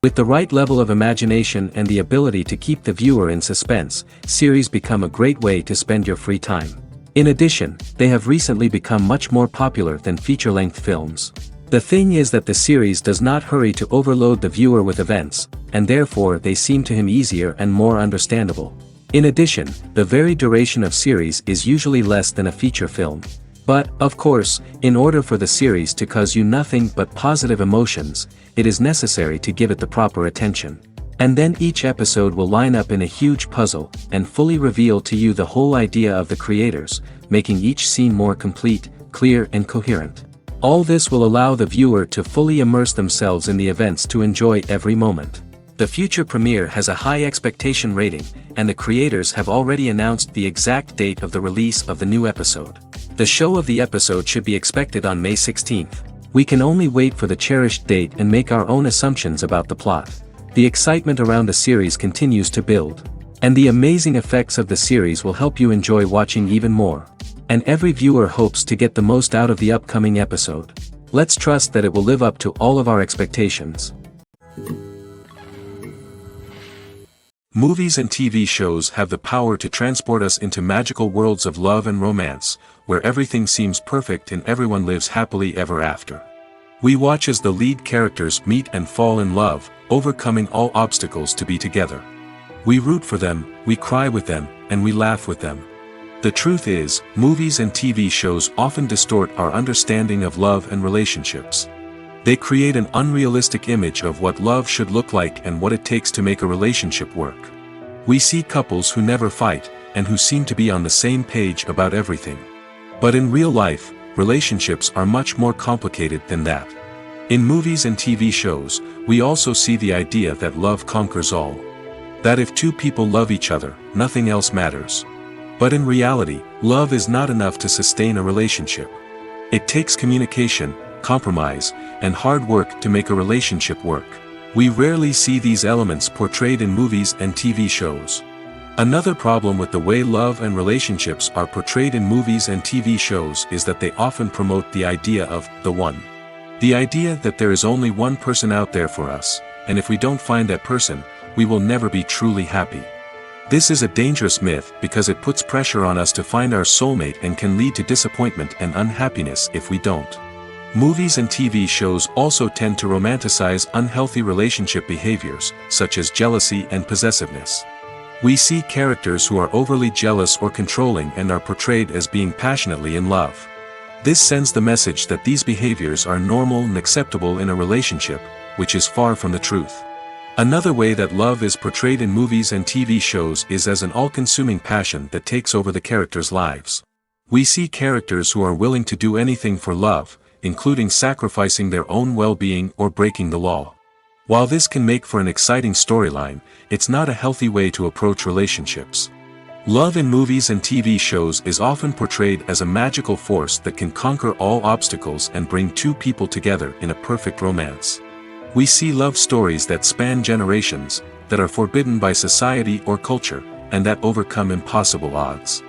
With the right level of imagination and the ability to keep the viewer in suspense, series become a great way to spend your free time. In addition, they have recently become much more popular than feature-length films. The thing is that the series does not hurry to overload the viewer with events, and therefore they seem to him easier and more understandable. In addition, the very duration of series is usually less than a feature film. But, of course, in order for the series to cause you nothing but positive emotions, it is necessary to give it the proper attention. And then each episode will line up in a huge puzzle, and fully reveal to you the whole idea of the creators, making each scene more complete, clear and coherent. All this will allow the viewer to fully immerse themselves in the events to enjoy every moment. The future premiere has a high expectation rating, and the creators have already announced the exact date of the release of the new episode. The show of the episode should be expected on May 16th. We can only wait for the cherished date and make our own assumptions about the plot. The excitement around the series continues to build. And the amazing effects of the series will help you enjoy watching even more. And every viewer hopes to get the most out of the upcoming episode. Let's trust that it will live up to all of our expectations. Movies and TV shows have the power to transport us into magical worlds of love and romance, where everything seems perfect and everyone lives happily ever after. We watch as the lead characters meet and fall in love, overcoming all obstacles to be together. We root for them, we cry with them, and we laugh with them. The truth is, movies and TV shows often distort our understanding of love and relationships. They create an unrealistic image of what love should look like and what it takes to make a relationship work. We see couples who never fight, and who seem to be on the same page about everything. But in real life, relationships are much more complicated than that. In movies and TV shows, we also see the idea that love conquers all. That if two people love each other, nothing else matters. But in reality, love is not enough to sustain a relationship. It takes communication, compromise, and hard work to make a relationship work. We rarely see these elements portrayed in movies and TV shows. Another problem with the way love and relationships are portrayed in movies and TV shows is that they often promote the idea of the one. The idea that there is only one person out there for us, and if we don't find that person, we will never be truly happy. This is a dangerous myth because it puts pressure on us to find our soulmate and can lead to disappointment and unhappiness if we don't. Movies and TV shows also tend to romanticize unhealthy relationship behaviors, such as jealousy and possessiveness. We see characters who are overly jealous or controlling and are portrayed as being passionately in love. This sends the message that these behaviors are normal and acceptable in a relationship, which is far from the truth. Another way that love is portrayed in movies and TV shows is as an all-consuming passion that takes over the characters' lives. We see characters who are willing to do anything for love, including sacrificing their own well-being or breaking the law. While this can make for an exciting storyline, it's not a healthy way to approach relationships. Love in movies and TV shows is often portrayed as a magical force that can conquer all obstacles and bring two people together in a perfect romance. We see love stories that span generations, that are forbidden by society or culture, and that overcome impossible odds.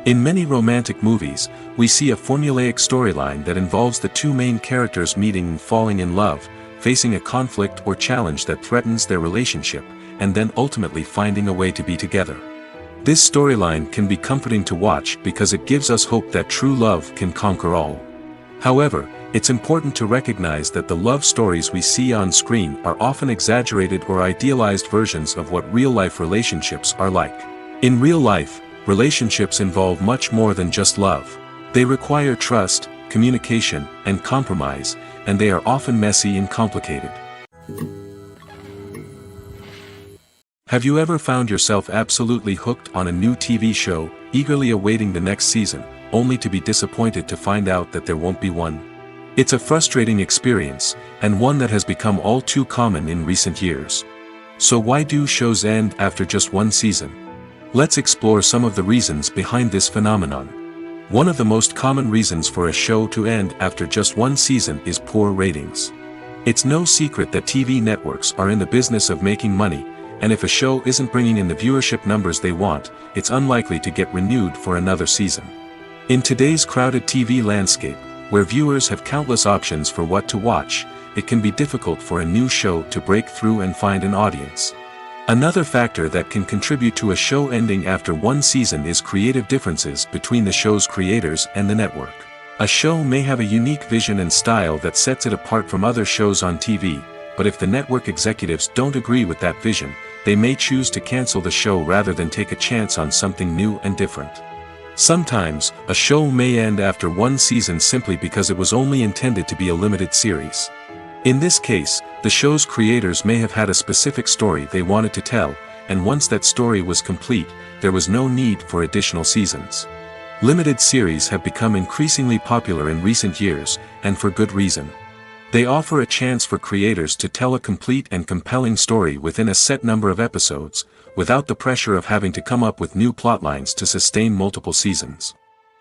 In many romantic movies, we see a formulaic storyline that involves the two main characters meeting and falling in love, facing a conflict or challenge that threatens their relationship, and then ultimately finding a way to be together. This storyline can be comforting to watch because it gives us hope that true love can conquer all. However, it's important to recognize that the love stories we see on screen are often exaggerated or idealized versions of what real-life relationships are like. In real life, relationships involve much more than just love. They require trust, communication, and compromise, and they are often messy and complicated. Have you ever found yourself absolutely hooked on a new TV show, eagerly awaiting the next season, only to be disappointed to find out that there won't be one? It's a frustrating experience, and one that has become all too common in recent years. So why do shows end after just one season? Let's explore some of the reasons behind this phenomenon. One of the most common reasons for a show to end after just one season is poor ratings. It's no secret that TV networks are in the business of making money, and if a show isn't bringing in the viewership numbers they want, it's unlikely to get renewed for another season. In today's crowded TV landscape, where viewers have countless options for what to watch, it can be difficult for a new show to break through and find an audience. Another factor that can contribute to a show ending after one season is creative differences between the show's creators and the network. A show may have a unique vision and style that sets it apart from other shows on TV, but if the network executives don't agree with that vision, they may choose to cancel the show rather than take a chance on something new and different. Sometimes, a show may end after one season simply because it was only intended to be a limited series. In this case, the show's creators may have had a specific story they wanted to tell, and once that story was complete, there was no need for additional seasons. Limited series have become increasingly popular in recent years, and for good reason. They offer a chance for creators to tell a complete and compelling story within a set number of episodes, without the pressure of having to come up with new plotlines to sustain multiple seasons.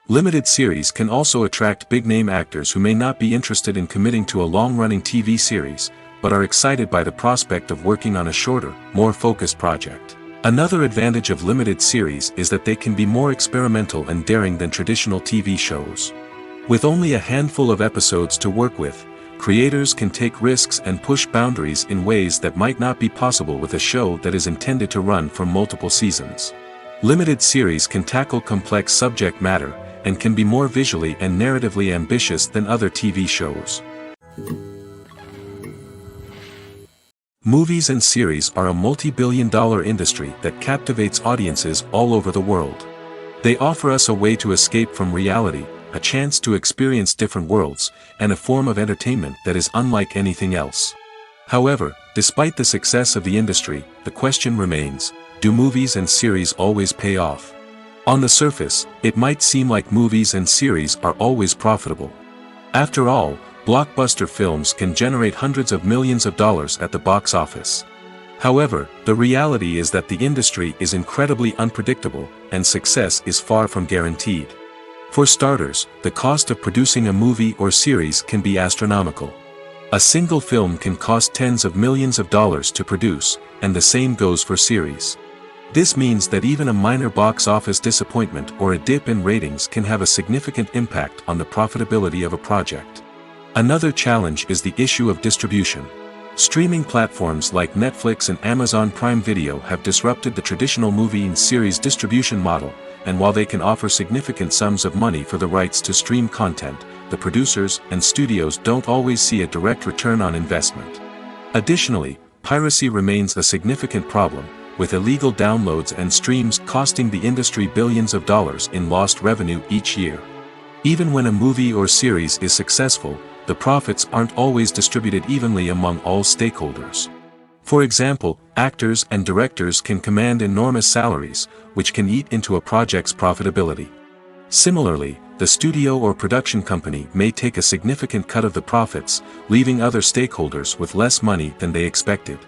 Limited series can also attract big-name actors who may not be interested in committing to a long-running TV series, but are excited by the prospect of working on a shorter, more focused project. Another advantage of limited series is that they can be more experimental and daring than traditional TV shows. With only a handful of episodes to work with, creators can take risks and push boundaries in ways that might not be possible with a show that is intended to run for multiple seasons. Limited series can tackle complex subject matter, and can be more visually and narratively ambitious than other TV shows. Movies and series are a multi-billion-dollar industry that captivates audiences all over the world. They offer us a way to escape from reality, a chance to experience different worlds, and a form of entertainment that is unlike anything else. However, despite the success of the industry, the question remains, do movies and series always pay off? On the surface, it might seem like movies and series are always profitable. After all, blockbuster films can generate hundreds of millions of dollars at the box office. However, the reality is that the industry is incredibly unpredictable, and success is far from guaranteed. For starters, the cost of producing a movie or series can be astronomical. A single film can cost tens of millions of dollars to produce, and the same goes for series. This means that even a minor box office disappointment or a dip in ratings can have a significant impact on the profitability of a project. Another challenge is the issue of distribution. Streaming platforms like Netflix and Amazon Prime Video have disrupted the traditional movie and series distribution model, and while they can offer significant sums of money for the rights to stream content, the producers and studios don't always see a direct return on investment. Additionally, piracy remains a significant problem, with illegal downloads and streams costing the industry billions of dollars in lost revenue each year. Even when a movie or series is successful, the profits aren't always distributed evenly among all stakeholders. For example, actors and directors can command enormous salaries, which can eat into a project's profitability. Similarly, the studio or production company may take a significant cut of the profits, leaving other stakeholders with less money than they expected.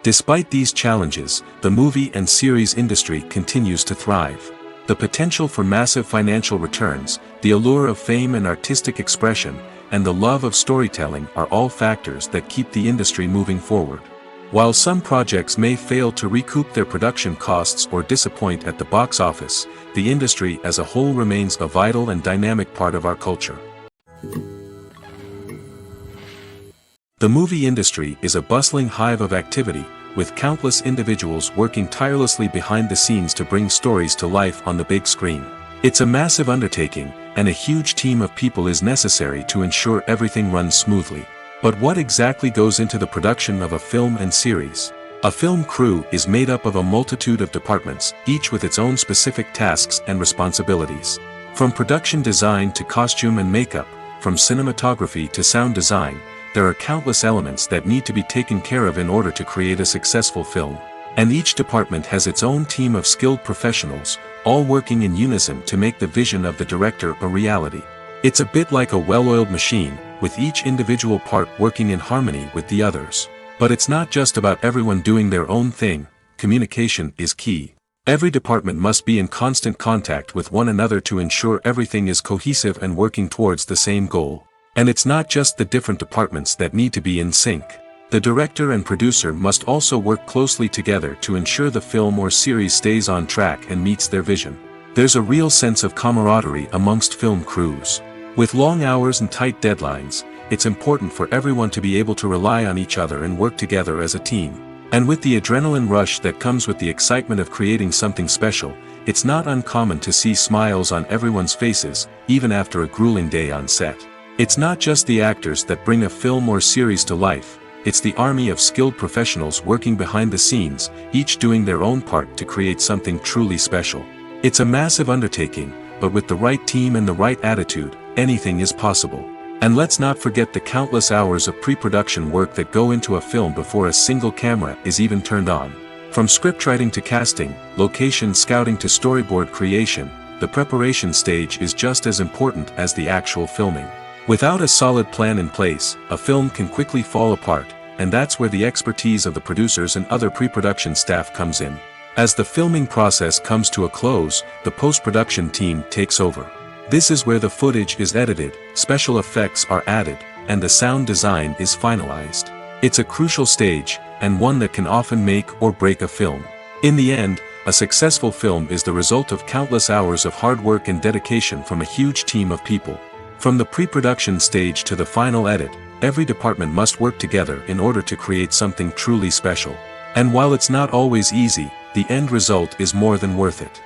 Despite these challenges, the movie and series industry continues to thrive. The potential for massive financial returns, the allure of fame and artistic expression, and the love of storytelling are all factors that keep the industry moving forward. While some projects may fail to recoup their production costs or disappoint at the box office, the industry as a whole remains a vital and dynamic part of our culture. The movie industry is a bustling hive of activity, with countless individuals working tirelessly behind the scenes to bring stories to life on the big screen. It's a massive undertaking, and a huge team of people is necessary to ensure everything runs smoothly. But what exactly goes into the production of a film and series? A film crew is made up of a multitude of departments, each with its own specific tasks and responsibilities. From production design to costume and makeup, from cinematography to sound design, there are countless elements that need to be taken care of in order to create a successful film. And each department has its own team of skilled professionals, all working in unison to make the vision of the director a reality. It's a bit like a well-oiled machine, with each individual part working in harmony with the others. But it's not just about everyone doing their own thing. Communication is key. Every department must be in constant contact with one another to ensure everything is cohesive and working towards the same goal. And it's not just the different departments that need to be in sync. The director and producer must also work closely together to ensure the film or series stays on track and meets their vision. There's a real sense of camaraderie amongst film crews. With long hours and tight deadlines, it's important for everyone to be able to rely on each other and work together as a team. And with the adrenaline rush that comes with the excitement of creating something special, it's not uncommon to see smiles on everyone's faces, even after a grueling day on set. It's not just the actors that bring a film or series to life, it's the army of skilled professionals working behind the scenes, each doing their own part to create something truly special. It's a massive undertaking, but with the right team and the right attitude, anything is possible. And let's not forget the countless hours of pre-production work that go into a film before a single camera is even turned on. From scriptwriting to casting, location scouting to storyboard creation, the preparation stage is just as important as the actual filming. Without a solid plan in place, a film can quickly fall apart, and that's where the expertise of the producers and other pre-production staff comes in. As the filming process comes to a close, the post-production team takes over. This is where the footage is edited, special effects are added, and the sound design is finalized. It's a crucial stage, and one that can often make or break a film. In the end, a successful film is the result of countless hours of hard work and dedication from a huge team of people. From the pre-production stage to the final edit, every department must work together in order to create something truly special. And while it's not always easy, the end result is more than worth it.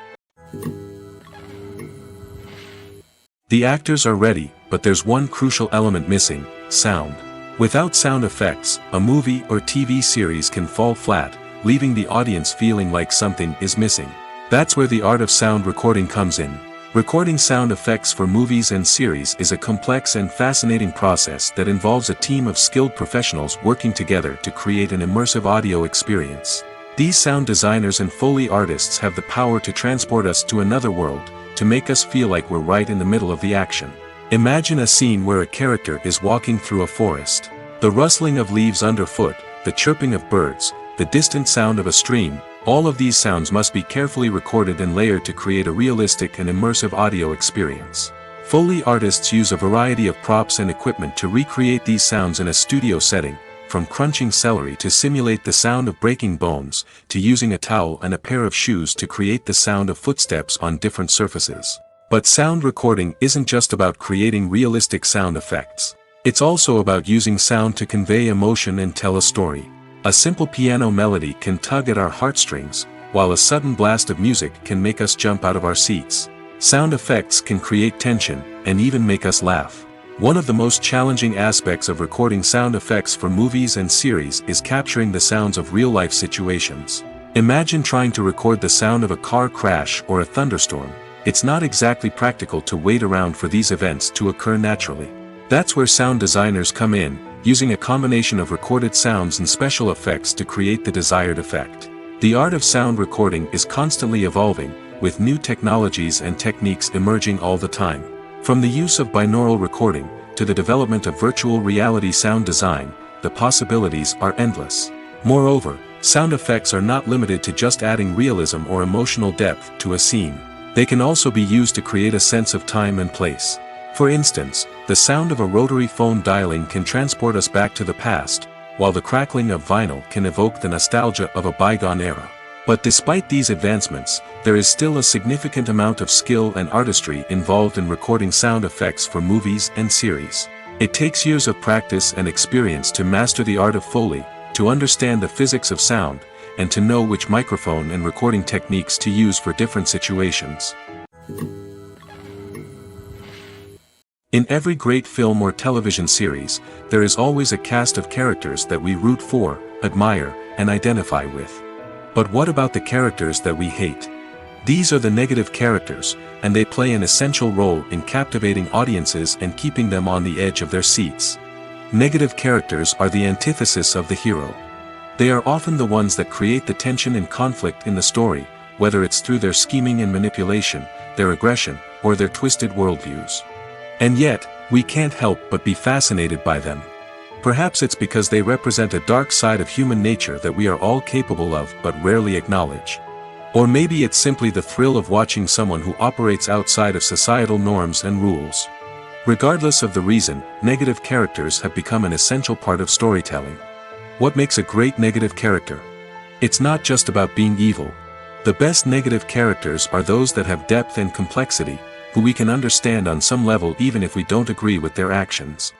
The actors are ready, but there's one crucial element missing: sound. Without sound effects, a movie or TV series can fall flat, leaving the audience feeling like something is missing. That's where the art of sound recording comes in. Recording sound effects for movies and series is a complex and fascinating process that involves a team of skilled professionals working together to create an immersive audio experience. These sound designers and Foley artists have the power to transport us to another world, to make us feel like we're right in the middle of the action. Imagine a scene where a character is walking through a forest. The rustling of leaves underfoot, the chirping of birds, the distant sound of a stream, all of these sounds must be carefully recorded and layered to create a realistic and immersive audio experience. Foley artists use a variety of props and equipment to recreate these sounds in a studio setting, from crunching celery to simulate the sound of breaking bones, to using a towel and a pair of shoes to create the sound of footsteps on different surfaces. But sound recording isn't just about creating realistic sound effects. It's also about using sound to convey emotion and tell a story. A simple piano melody can tug at our heartstrings, while a sudden blast of music can make us jump out of our seats. Sound effects can create tension, and even make us laugh. One of the most challenging aspects of recording sound effects for movies and series is capturing the sounds of real-life situations. Imagine trying to record the sound of a car crash or a thunderstorm. It's not exactly practical to wait around for these events to occur naturally. That's where sound designers come in, using a combination of recorded sounds and special effects to create the desired effect. The art of sound recording is constantly evolving, with new technologies and techniques emerging all the time. From the use of binaural recording, to the development of virtual reality sound design, the possibilities are endless. Moreover, sound effects are not limited to just adding realism or emotional depth to a scene. They can also be used to create a sense of time and place. For instance, the sound of a rotary phone dialing can transport us back to the past, while the crackling of vinyl can evoke the nostalgia of a bygone era. But despite these advancements, there is still a significant amount of skill and artistry involved in recording sound effects for movies and series. It takes years of practice and experience to master the art of Foley, to understand the physics of sound, and to know which microphone and recording techniques to use for different situations. In every great film or television series, there is always a cast of characters that we root for, admire, and identify with. But what about the characters that we hate? These are the negative characters, and they play an essential role in captivating audiences and keeping them on the edge of their seats. Negative characters are the antithesis of the hero. They are often the ones that create the tension and conflict in the story, whether it's through their scheming and manipulation, their aggression, or their twisted worldviews. And yet, we can't help but be fascinated by them. Perhaps it's because they represent a dark side of human nature that we are all capable of but rarely acknowledge. Or maybe it's simply the thrill of watching someone who operates outside of societal norms and rules. Regardless of the reason, negative characters have become an essential part of storytelling. What makes a great negative character? It's not just about being evil. The best negative characters are those that have depth and complexity, who we can understand on some level even if we don't agree with their actions.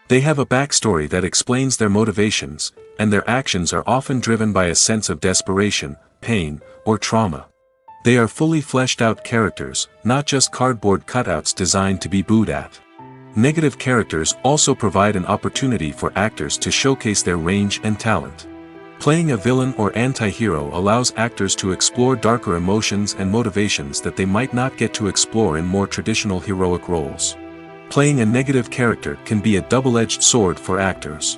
They have a backstory that explains their motivations, and their actions are often driven by a sense of desperation, pain, or trauma. They are fully fleshed out characters, not just cardboard cutouts designed to be booed at. Negative characters also provide an opportunity for actors to showcase their range and talent. Playing a villain or anti-hero allows actors to explore darker emotions and motivations that they might not get to explore in more traditional heroic roles. Playing a negative character can be a double-edged sword for actors.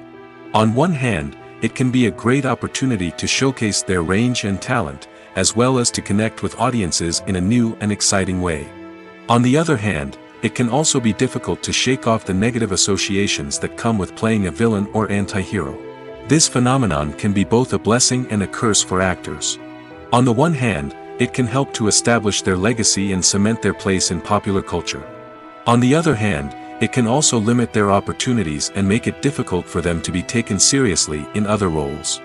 On one hand, it can be a great opportunity to showcase their range and talent, as well as to connect with audiences in a new and exciting way. On the other hand, it can also be difficult to shake off the negative associations that come with playing a villain or anti-hero. This phenomenon can be both a blessing and a curse for actors. On the one hand, it can help to establish their legacy and cement their place in popular culture. On the other hand, it can also limit their opportunities and make it difficult for them to be taken seriously in other roles.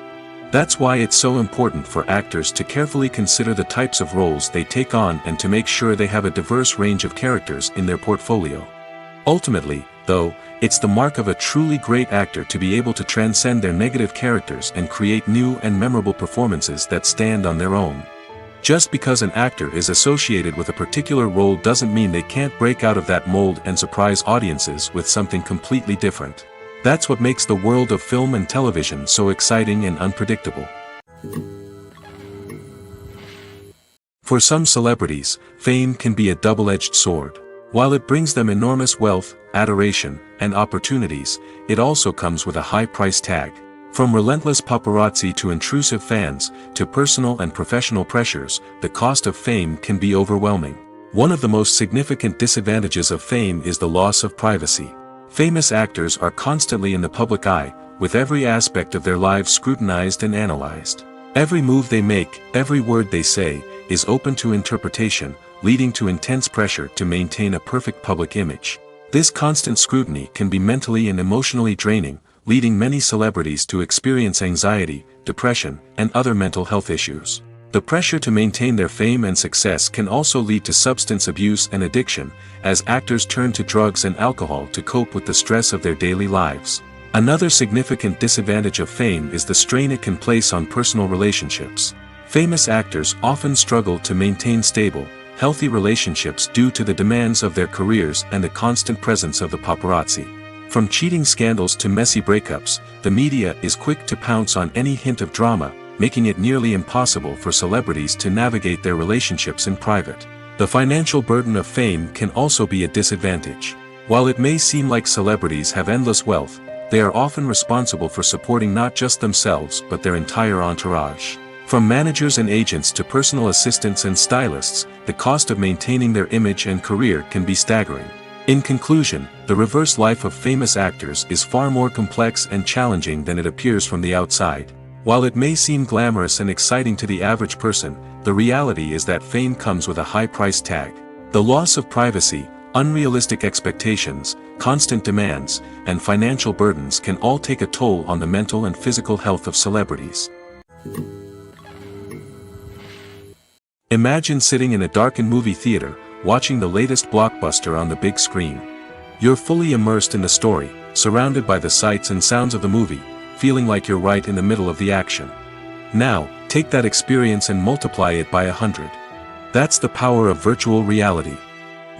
That's why it's so important for actors to carefully consider the types of roles they take on and to make sure they have a diverse range of characters in their portfolio. Ultimately, though, it's the mark of a truly great actor to be able to transcend their negative characters and create new and memorable performances that stand on their own. Just because an actor is associated with a particular role doesn't mean they can't break out of that mold and surprise audiences with something completely different. That's what makes the world of film and television so exciting and unpredictable. For some celebrities, fame can be a double-edged sword. While it brings them enormous wealth, adoration, and opportunities, it also comes with a high price tag. From relentless paparazzi to intrusive fans, to personal and professional pressures, the cost of fame can be overwhelming. One of the most significant disadvantages of fame is the loss of privacy. Famous actors are constantly in the public eye, with every aspect of their lives scrutinized and analyzed. Every move they make, every word they say, is open to interpretation, leading to intense pressure to maintain a perfect public image. This constant scrutiny can be mentally and emotionally draining, leading many celebrities to experience anxiety, depression, and other mental health issues. The pressure to maintain their fame and success can also lead to substance abuse and addiction, as actors turn to drugs and alcohol to cope with the stress of their daily lives. Another significant disadvantage of fame is the strain it can place on personal relationships. Famous actors often struggle to maintain stable, healthy relationships due to the demands of their careers and the constant presence of the paparazzi. From cheating scandals to messy breakups, the media is quick to pounce on any hint of drama, making it nearly impossible for celebrities to navigate their relationships in private. The financial burden of fame can also be a disadvantage. While it may seem like celebrities have endless wealth, they are often responsible for supporting not just themselves but their entire entourage. From managers and agents to personal assistants and stylists, the cost of maintaining their image and career can be staggering. In conclusion, the reverse life of famous actors is far more complex and challenging than it appears from the outside. While it may seem glamorous and exciting to the average person, the reality is that fame comes with a high price tag. The loss of privacy, unrealistic expectations, constant demands, and financial burdens can all take a toll on the mental and physical health of celebrities. Imagine sitting in a darkened movie theater, watching the latest blockbuster on the big screen. You're fully immersed in the story, surrounded by the sights and sounds of the movie, feeling like you're right in the middle of the action. Now, take that experience and multiply it by 100. That's the power of virtual reality.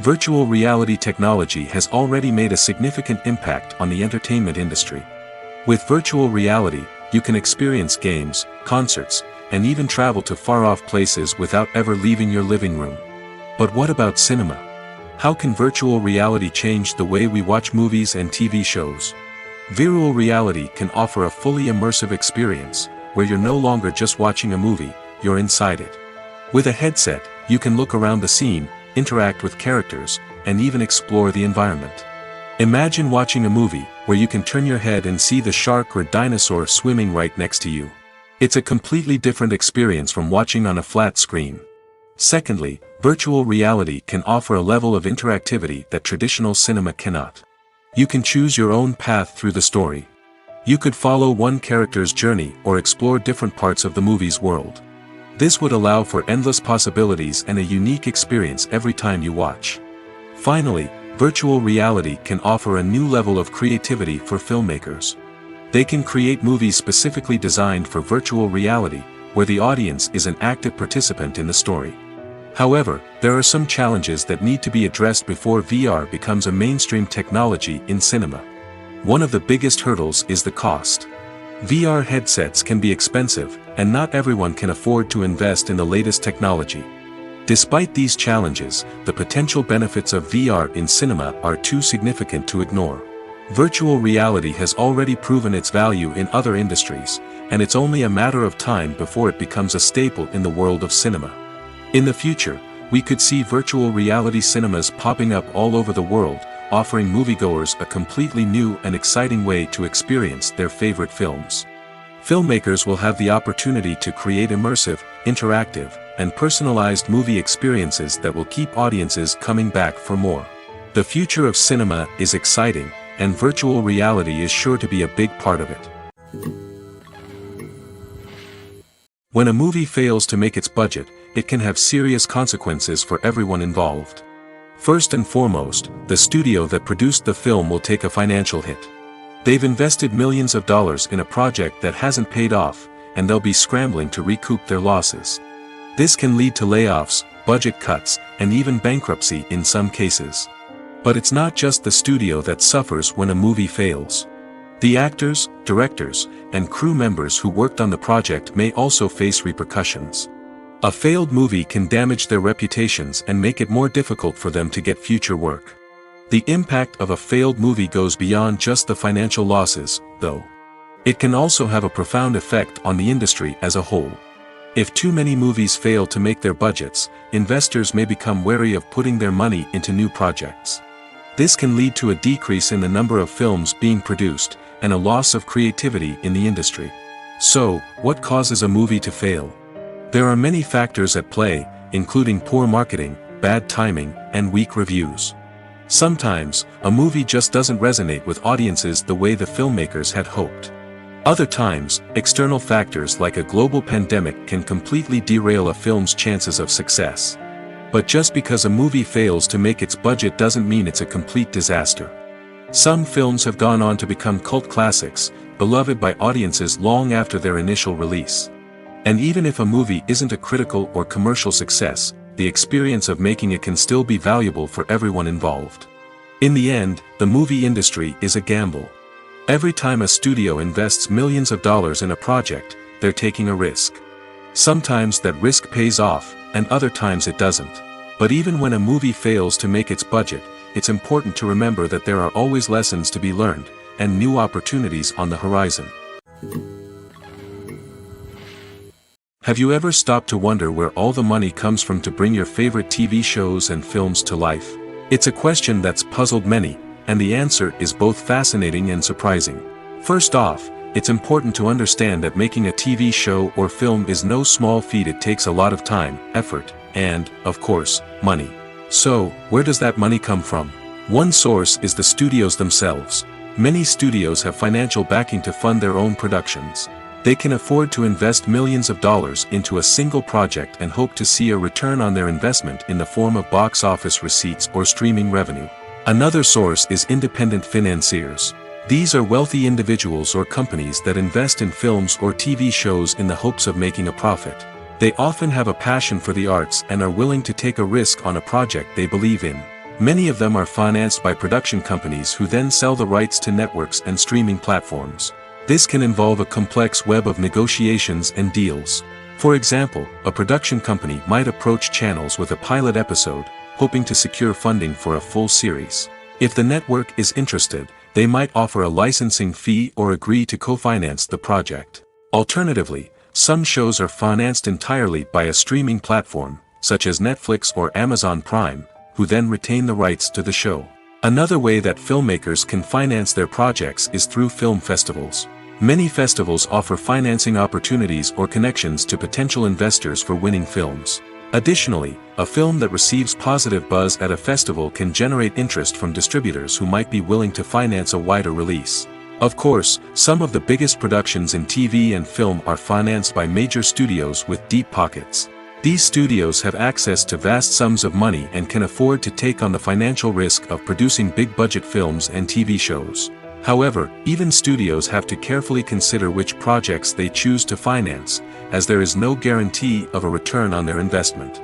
Virtual reality technology has already made a significant impact on the entertainment industry. With virtual reality, you can experience games, concerts, and even travel to far-off places without ever leaving your living room. But what about cinema? How can virtual reality change the way we watch movies and TV shows? Virtual reality can offer a fully immersive experience, where you're no longer just watching a movie, you're inside it. With a headset, you can look around the scene, interact with characters, and even explore the environment. Imagine watching a movie, where you can turn your head and see the shark or dinosaur swimming right next to you. It's a completely different experience from watching on a flat screen. Secondly, virtual reality can offer a level of interactivity that traditional cinema cannot. You can choose your own path through the story. You could follow one character's journey or explore different parts of the movie's world. This would allow for endless possibilities and a unique experience every time you watch. Finally, virtual reality can offer a new level of creativity for filmmakers. They can create movies specifically designed for virtual reality, where the audience is an active participant in the story. However, there are some challenges that need to be addressed before VR becomes a mainstream technology in cinema. One of the biggest hurdles is the cost. VR headsets can be expensive, and not everyone can afford to invest in the latest technology. Despite these challenges, the potential benefits of VR in cinema are too significant to ignore. Virtual reality has already proven its value in other industries, and it's only a matter of time before it becomes a staple in the world of cinema. In the future, we could see virtual reality cinemas popping up all over the world, offering moviegoers a completely new and exciting way to experience their favorite films. Filmmakers will have the opportunity to create immersive, interactive, and personalized movie experiences that will keep audiences coming back for more. The future of cinema is exciting, and virtual reality is sure to be a big part of it. When a movie fails to make its budget, it can have serious consequences for everyone involved. First and foremost, the studio that produced the film will take a financial hit. They've invested millions of dollars in a project that hasn't paid off, and they'll be scrambling to recoup their losses. This can lead to layoffs, budget cuts, and even bankruptcy in some cases. But it's not just the studio that suffers when a movie fails. The actors, directors, and crew members who worked on the project may also face repercussions. A failed movie can damage their reputations and make it more difficult for them to get future work. The impact of a failed movie goes beyond just the financial losses, though. It can also have a profound effect on the industry as a whole. If too many movies fail to make their budgets, investors may become wary of putting their money into new projects. This can lead to a decrease in the number of films being produced, and a loss of creativity in the industry. So, what causes a movie to fail? There are many factors at play, including poor marketing, bad timing, and weak reviews. Sometimes, a movie just doesn't resonate with audiences the way the filmmakers had hoped. Other times, external factors like a global pandemic can completely derail a film's chances of success. But just because a movie fails to make its budget doesn't mean it's a complete disaster. Some films have gone on to become cult classics, beloved by audiences long after their initial release. And even if a movie isn't a critical or commercial success, the experience of making it can still be valuable for everyone involved. In the end, the movie industry is a gamble. Every time a studio invests millions of dollars in a project, they're taking a risk. Sometimes that risk pays off, and other times it doesn't. But even when a movie fails to make its budget, it's important to remember that there are always lessons to be learned, and new opportunities on the horizon. Have you ever stopped to wonder where all the money comes from to bring your favorite TV shows and films to life? It's a question that's puzzled many, and the answer is both fascinating and surprising. First off, it's important to understand that making a TV show or film is no small feat. It takes a lot of time, effort, and, of course, money. So, where does that money come from? One source is the studios themselves. Many studios have financial backing to fund their own productions. They can afford to invest millions of dollars into a single project and hope to see a return on their investment in the form of box office receipts or streaming revenue. Another source is independent financiers. These are wealthy individuals or companies that invest in films or TV shows in the hopes of making a profit. They often have a passion for the arts and are willing to take a risk on a project they believe in. Many of them are financed by production companies who then sell the rights to networks and streaming platforms. This can involve a complex web of negotiations and deals. For example, a production company might approach channels with a pilot episode, hoping to secure funding for a full series. If the network is interested, they might offer a licensing fee or agree to co-finance the project. Alternatively, some shows are financed entirely by a streaming platform, such as Netflix or Amazon Prime, who then retain the rights to the show. Another way that filmmakers can finance their projects is through film festivals. Many festivals offer financing opportunities or connections to potential investors for winning films. Additionally, a film that receives positive buzz at a festival can generate interest from distributors who might be willing to finance a wider release. Of course, some of the biggest productions in TV and film are financed by major studios with deep pockets. These studios have access to vast sums of money and can afford to take on the financial risk of producing big-budget films and TV shows. However, even studios have to carefully consider which projects they choose to finance, as there is no guarantee of a return on their investment.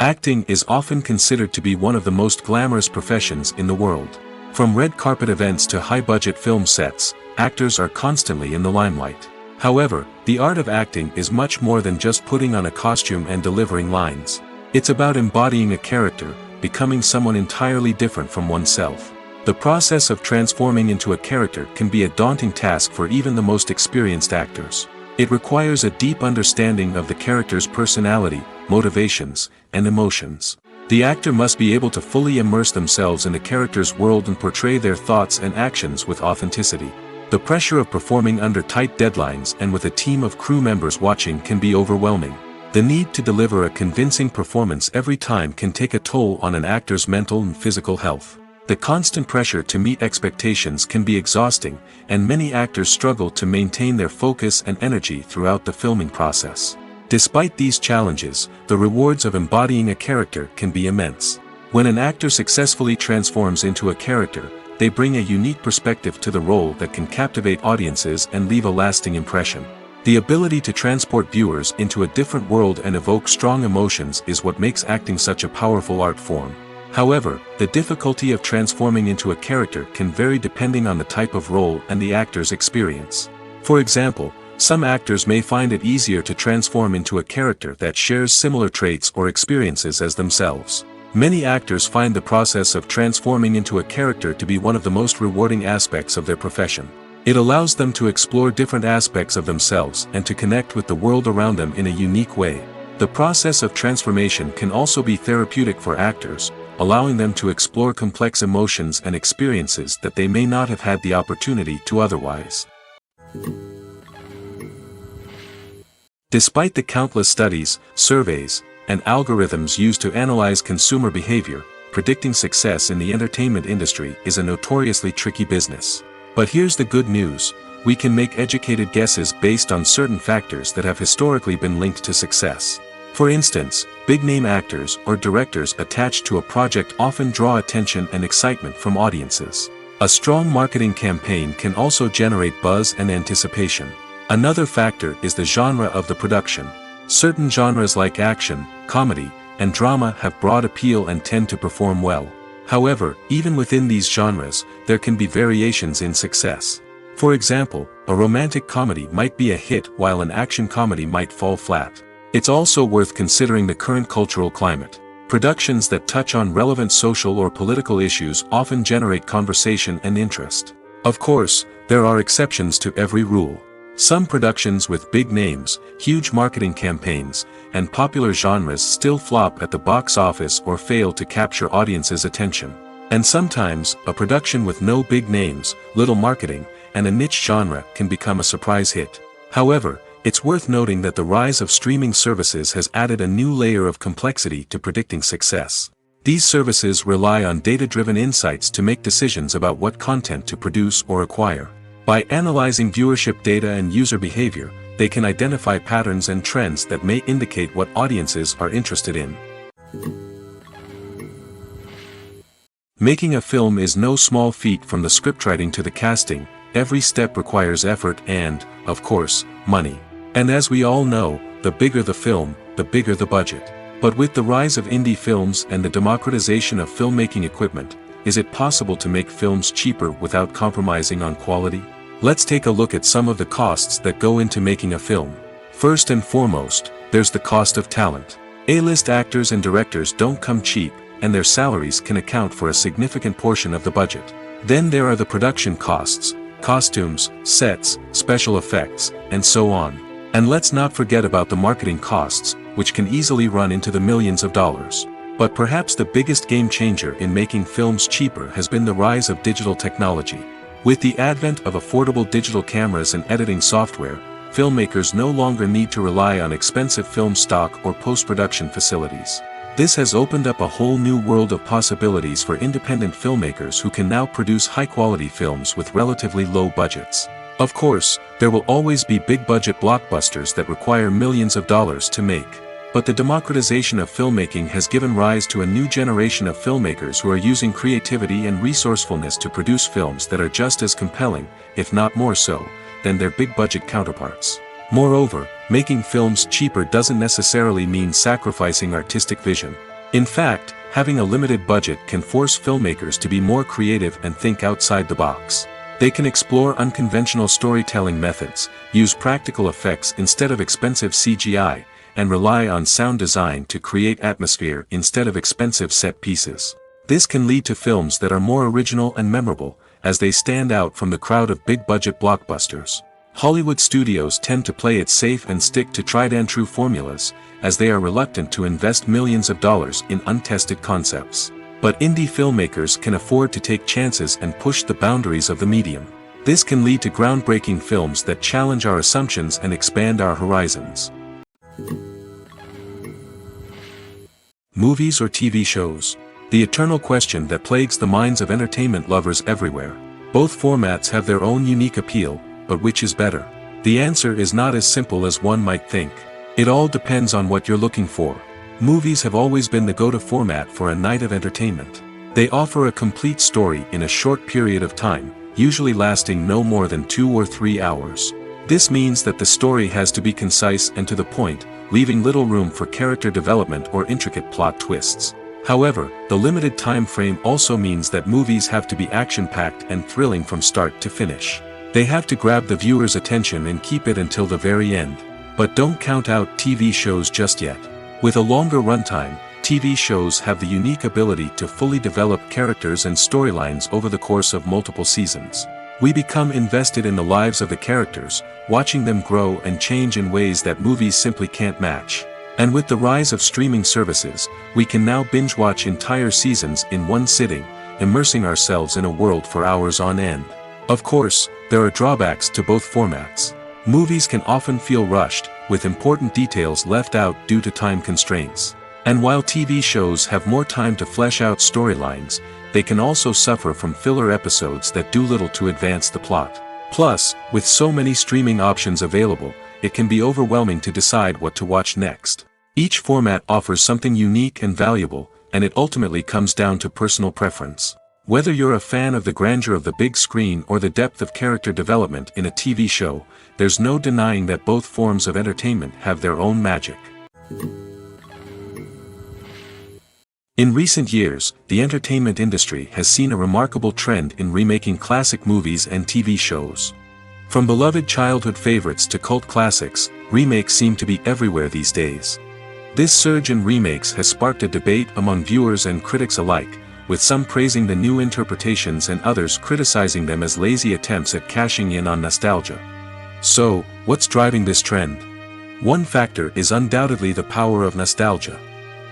Acting is often considered to be one of the most glamorous professions in the world. From red carpet events to high-budget film sets, actors are constantly in the limelight. However, the art of acting is much more than just putting on a costume and delivering lines. It's about embodying a character, becoming someone entirely different from oneself. The process of transforming into a character can be a daunting task for even the most experienced actors. It requires a deep understanding of the character's personality, motivations, and emotions. The actor must be able to fully immerse themselves in the character's world and portray their thoughts and actions with authenticity. The pressure of performing under tight deadlines and with a team of crew members watching can be overwhelming. The need to deliver a convincing performance every time can take a toll on an actor's mental and physical health. The constant pressure to meet expectations can be exhausting, and many actors struggle to maintain their focus and energy throughout the filming process. Despite these challenges, the rewards of embodying a character can be immense. When an actor successfully transforms into a character, they bring a unique perspective to the role that can captivate audiences and leave a lasting impression. The ability to transport viewers into a different world and evoke strong emotions is what makes acting such a powerful art form. However, the difficulty of transforming into a character can vary depending on the type of role and the actor's experience. For example, some actors may find it easier to transform into a character that shares similar traits or experiences as themselves. Many actors find the process of transforming into a character to be one of the most rewarding aspects of their profession. It allows them to explore different aspects of themselves and to connect with the world around them in a unique way. The process of transformation can also be therapeutic for actors, allowing them to explore complex emotions and experiences that they may not have had the opportunity to otherwise. Despite the countless studies, surveys, and algorithms used to analyze consumer behavior, predicting success in the entertainment industry is a notoriously tricky business. But here's the good news: we can make educated guesses based on certain factors that have historically been linked to success. For instance, big-name actors or directors attached to a project often draw attention and excitement from audiences. A strong marketing campaign can also generate buzz and anticipation. Another factor is the genre of the production. Certain genres like action, comedy, and drama have broad appeal and tend to perform well. However, even within these genres, there can be variations in success. For example, a romantic comedy might be a hit while an action comedy might fall flat. It's also worth considering the current cultural climate. Productions that touch on relevant social or political issues often generate conversation and interest. Of course, there are exceptions to every rule. Some productions with big names, huge marketing campaigns, and popular genres still flop at the box office or fail to capture audiences' attention. And sometimes, a production with no big names, little marketing, and a niche genre can become a surprise hit. However, it's worth noting that the rise of streaming services has added a new layer of complexity to predicting success. These services rely on data-driven insights to make decisions about what content to produce or acquire. By analyzing viewership data and user behavior, they can identify patterns and trends that may indicate what audiences are interested in. Making a film is no small feat. From the scriptwriting to the casting, every step requires effort and, of course, money. And as we all know, the bigger the film, the bigger the budget. But with the rise of indie films and the democratization of filmmaking equipment, is it possible to make films cheaper without compromising on quality? Let's take a look at some of the costs that go into making a film. First and foremost, there's the cost of talent. A-list actors and directors don't come cheap, and their salaries can account for a significant portion of the budget. Then there are the production costs, costumes, sets, special effects, and so on. And let's not forget about the marketing costs, which can easily run into the millions of dollars. But perhaps the biggest game changer in making films cheaper has been the rise of digital technology. With the advent of affordable digital cameras and editing software, filmmakers no longer need to rely on expensive film stock or post-production facilities. This has opened up a whole new world of possibilities for independent filmmakers who can now produce high-quality films with relatively low budgets. Of course, there will always be big-budget blockbusters that require millions of dollars to make. But the democratization of filmmaking has given rise to a new generation of filmmakers who are using creativity and resourcefulness to produce films that are just as compelling, if not more so, than their big-budget counterparts. Moreover, making films cheaper doesn't necessarily mean sacrificing artistic vision. In fact, having a limited budget can force filmmakers to be more creative and think outside the box. They can explore unconventional storytelling methods, use practical effects instead of expensive CGI, and rely on sound design to create atmosphere instead of expensive set pieces. This can lead to films that are more original and memorable, as they stand out from the crowd of big-budget blockbusters. Hollywood studios tend to play it safe and stick to tried-and-true formulas, as they are reluctant to invest millions of dollars in untested concepts. But indie filmmakers can afford to take chances and push the boundaries of the medium. This can lead to groundbreaking films that challenge our assumptions and expand our horizons. Movies or TV shows? The eternal question that plagues the minds of entertainment lovers everywhere. Both formats have their own unique appeal, but which is better? The answer is not as simple as one might think. It all depends on what you're looking for. Movies have always been the go-to format for a night of entertainment. They offer a complete story in a short period of time, usually lasting no more than 2 or 3 hours. This means that the story has to be concise and to the point, leaving little room for character development or intricate plot twists. However, the limited time frame also means that movies have to be action-packed and thrilling from start to finish. They have to grab the viewer's attention and keep it until the very end. But don't count out TV shows just yet. With a longer runtime, TV shows have the unique ability to fully develop characters and storylines over the course of multiple seasons. We become invested in the lives of the characters, watching them grow and change in ways that movies simply can't match. And with the rise of streaming services, we can now binge-watch entire seasons in one sitting, immersing ourselves in a world for hours on end. Of course, there are drawbacks to both formats. Movies can often feel rushed, with important details left out due to time constraints. And while TV shows have more time to flesh out storylines, they can also suffer from filler episodes that do little to advance the plot. Plus, with so many streaming options available, it can be overwhelming to decide what to watch next. Each format offers something unique and valuable, and it ultimately comes down to personal preference. Whether you're a fan of the grandeur of the big screen or the depth of character development in a TV show, there's no denying that both forms of entertainment have their own magic. In recent years, the entertainment industry has seen a remarkable trend in remaking classic movies and TV shows. From beloved childhood favorites to cult classics, remakes seem to be everywhere these days. This surge in remakes has sparked a debate among viewers and critics alike, with some praising the new interpretations and others criticizing them as lazy attempts at cashing in on nostalgia. So, what's driving this trend? One factor is undoubtedly the power of nostalgia.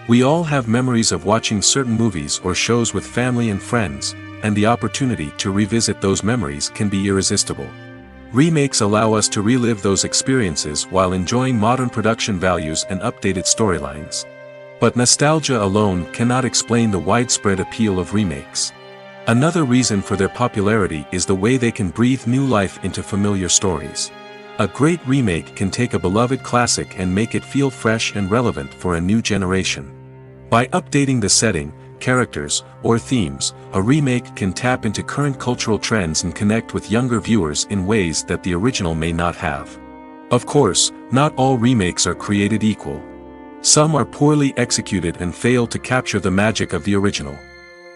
We all have memories of watching certain movies or shows with family and friends, and the opportunity to revisit those memories can be irresistible. Remakes allow us to relive those experiences while enjoying modern production values and updated storylines. But nostalgia alone cannot explain the widespread appeal of remakes. Another reason for their popularity is the way they can breathe new life into familiar stories. A great remake can take a beloved classic and make it feel fresh and relevant for a new generation. By updating the setting, characters, or themes, a remake can tap into current cultural trends and connect with younger viewers in ways that the original may not have. Of course, not all remakes are created equal. Some are poorly executed and fail to capture the magic of the original.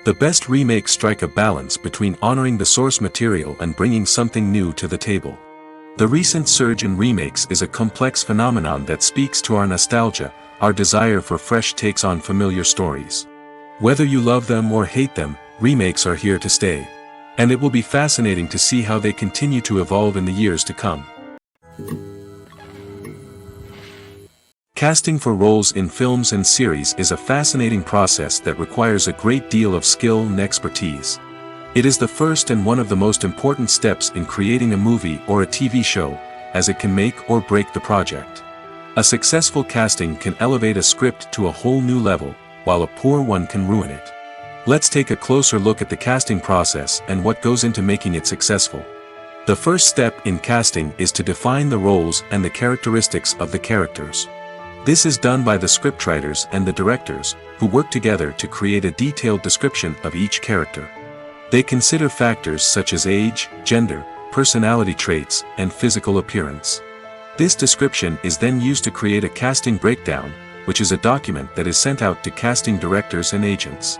The best remakes strike a balance between honoring the source material and bringing something new to the table. The recent surge in remakes is a complex phenomenon that speaks to our nostalgia, our desire for fresh takes on familiar stories. Whether you love them or hate them, remakes are here to stay. And it will be fascinating to see how they continue to evolve in the years to come. Casting for roles in films and series is a fascinating process that requires a great deal of skill and expertise. It is the first and one of the most important steps in creating a movie or a TV show, as it can make or break the project. A successful casting can elevate a script to a whole new level, while a poor one can ruin it. Let's take a closer look at the casting process and what goes into making it successful. The first step in casting is to define the roles and the characteristics of the characters. This is done by the scriptwriters and the directors, who work together to create a detailed description of each character. They consider factors such as age, gender, personality traits, and physical appearance. This description is then used to create a casting breakdown, which is a document that is sent out to casting directors and agents.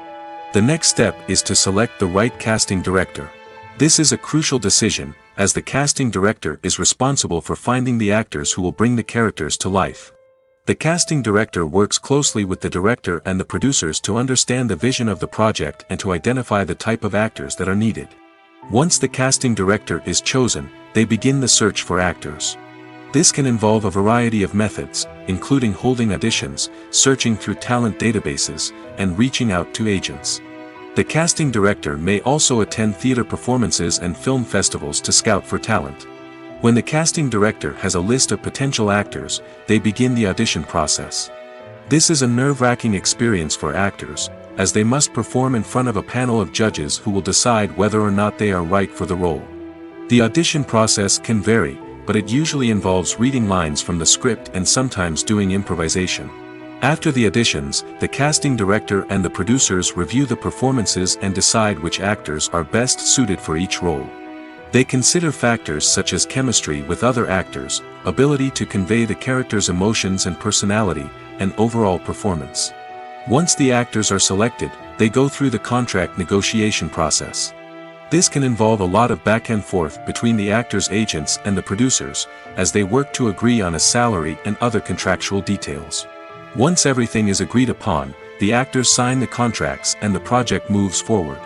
The next step is to select the right casting director. This is a crucial decision, as the casting director is responsible for finding the actors who will bring the characters to life. The casting director works closely with the director and the producers to understand the vision of the project and to identify the type of actors that are needed. Once the casting director is chosen, they begin the search for actors. This can involve a variety of methods, including holding auditions, searching through talent databases, and reaching out to agents. The casting director may also attend theater performances and film festivals to scout for talent. When the casting director has a list of potential actors, they begin the audition process. This is a nerve-wracking experience for actors, as they must perform in front of a panel of judges who will decide whether or not they are right for the role. The audition process can vary, but it usually involves reading lines from the script and sometimes doing improvisation. After the auditions, the casting director and the producers review the performances and decide which actors are best suited for each role. They consider factors such as chemistry with other actors, ability to convey the character's emotions and personality, and overall performance. Once the actors are selected, they go through the contract negotiation process. This can involve a lot of back and forth between the actors' agents and the producers, as they work to agree on a salary and other contractual details. Once everything is agreed upon, the actors sign the contracts and the project moves forward.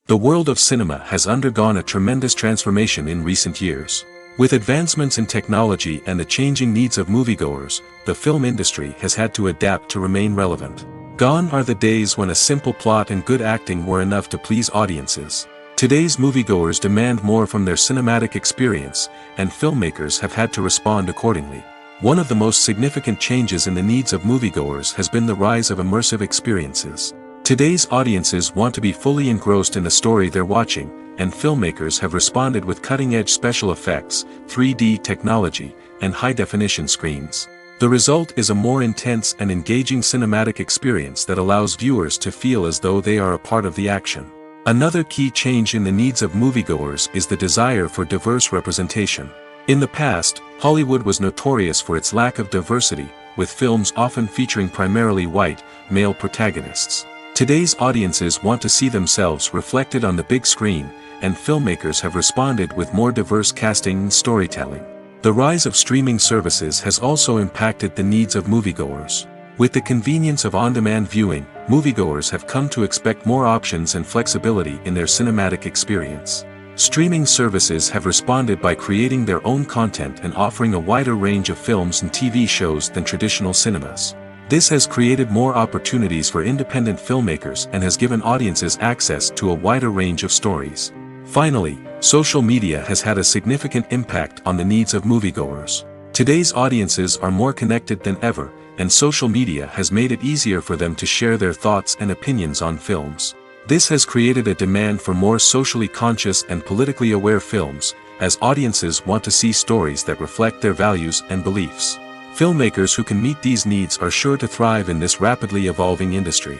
The world of cinema has undergone a tremendous transformation in recent years. With advancements in technology and the changing needs of moviegoers, the film industry has had to adapt to remain relevant. Gone are the days when a simple plot and good acting were enough to please audiences. Today's moviegoers demand more from their cinematic experience, and filmmakers have had to respond accordingly. One of the most significant changes in the needs of moviegoers has been the rise of immersive experiences. Today's audiences want to be fully engrossed in the story they're watching, and filmmakers have responded with cutting-edge special effects, 3D technology, and high-definition screens. The result is a more intense and engaging cinematic experience that allows viewers to feel as though they are a part of the action. Another key change in the needs of moviegoers is the desire for diverse representation. In the past, Hollywood was notorious for its lack of diversity, with films often featuring primarily white, male protagonists. Today's audiences want to see themselves reflected on the big screen, and filmmakers have responded with more diverse casting and storytelling. The rise of streaming services has also impacted the needs of moviegoers. With the convenience of on-demand viewing, moviegoers have come to expect more options and flexibility in their cinematic experience. Streaming services have responded by creating their own content and offering a wider range of films and TV shows than traditional cinemas. This has created more opportunities for independent filmmakers and has given audiences access to a wider range of stories. Finally, social media has had a significant impact on the needs of moviegoers. Today's audiences are more connected than ever, and social media has made it easier for them to share their thoughts and opinions on films. This has created a demand for more socially conscious and politically aware films, as audiences want to see stories that reflect their values and beliefs. Filmmakers who can meet these needs are sure to thrive in this rapidly evolving industry.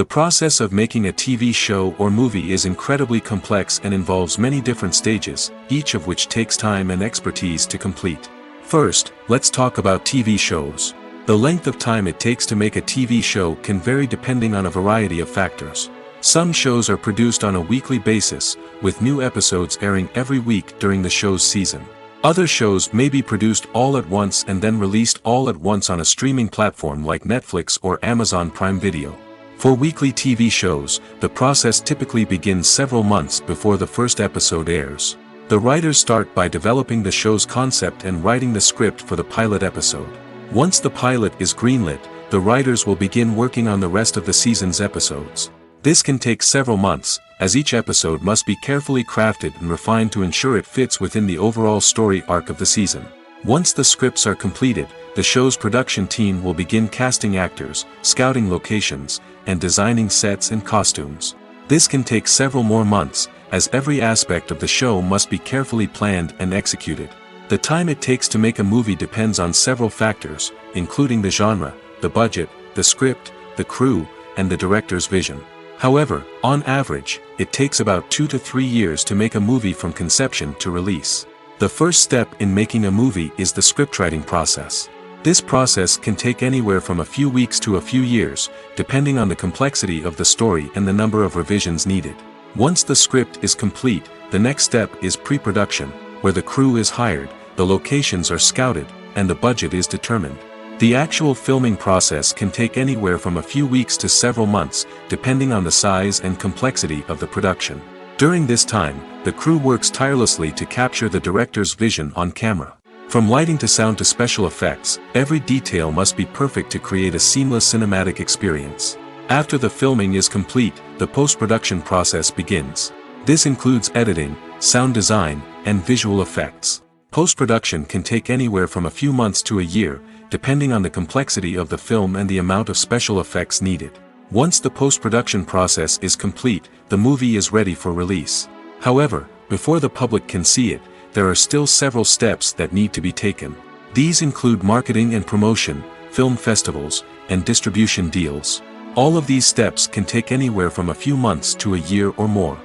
The process of making a TV show or movie is incredibly complex and involves many different stages, each of which takes time and expertise to complete. First, let's talk about TV shows. The length of time it takes to make a TV show can vary depending on a variety of factors. Some shows are produced on a weekly basis, with new episodes airing every week during the show's season. Other shows may be produced all at once and then released all at once on a streaming platform like Netflix or Amazon Prime Video. For weekly TV shows, the process typically begins several months before the first episode airs. The writers start by developing the show's concept and writing the script for the pilot episode. Once the pilot is greenlit, the writers will begin working on the rest of the season's episodes. This can take several months, as each episode must be carefully crafted and refined to ensure it fits within the overall story arc of the season. Once the scripts are completed, the show's production team will begin casting actors, scouting locations, and designing sets and costumes. This can take several more months, as every aspect of the show must be carefully planned and executed. The time it takes to make a movie depends on several factors, including the genre, the budget, the script, the crew, and the director's vision. However, on average, it takes about 2 to 3 years to make a movie from conception to release. The first step in making a movie is the scriptwriting process. This process can take anywhere from a few weeks to a few years, depending on the complexity of the story and the number of revisions needed. Once the script is complete, the next step is pre-production, where the crew is hired, the locations are scouted, and the budget is determined. The actual filming process can take anywhere from a few weeks to several months, depending on the size and complexity of the production. During this time, the crew works tirelessly to capture the director's vision on camera. From lighting to sound to special effects, every detail must be perfect to create a seamless cinematic experience. After the filming is complete, the post-production process begins. This includes editing, sound design, and visual effects. Post-production can take anywhere from a few months to a year, depending on the complexity of the film and the amount of special effects needed. Once the post-production process is complete, the movie is ready for release. However, before the public can see it, there are still several steps that need to be taken. These include marketing and promotion, film festivals, and distribution deals. All of these steps can take anywhere from a few months to a year or more.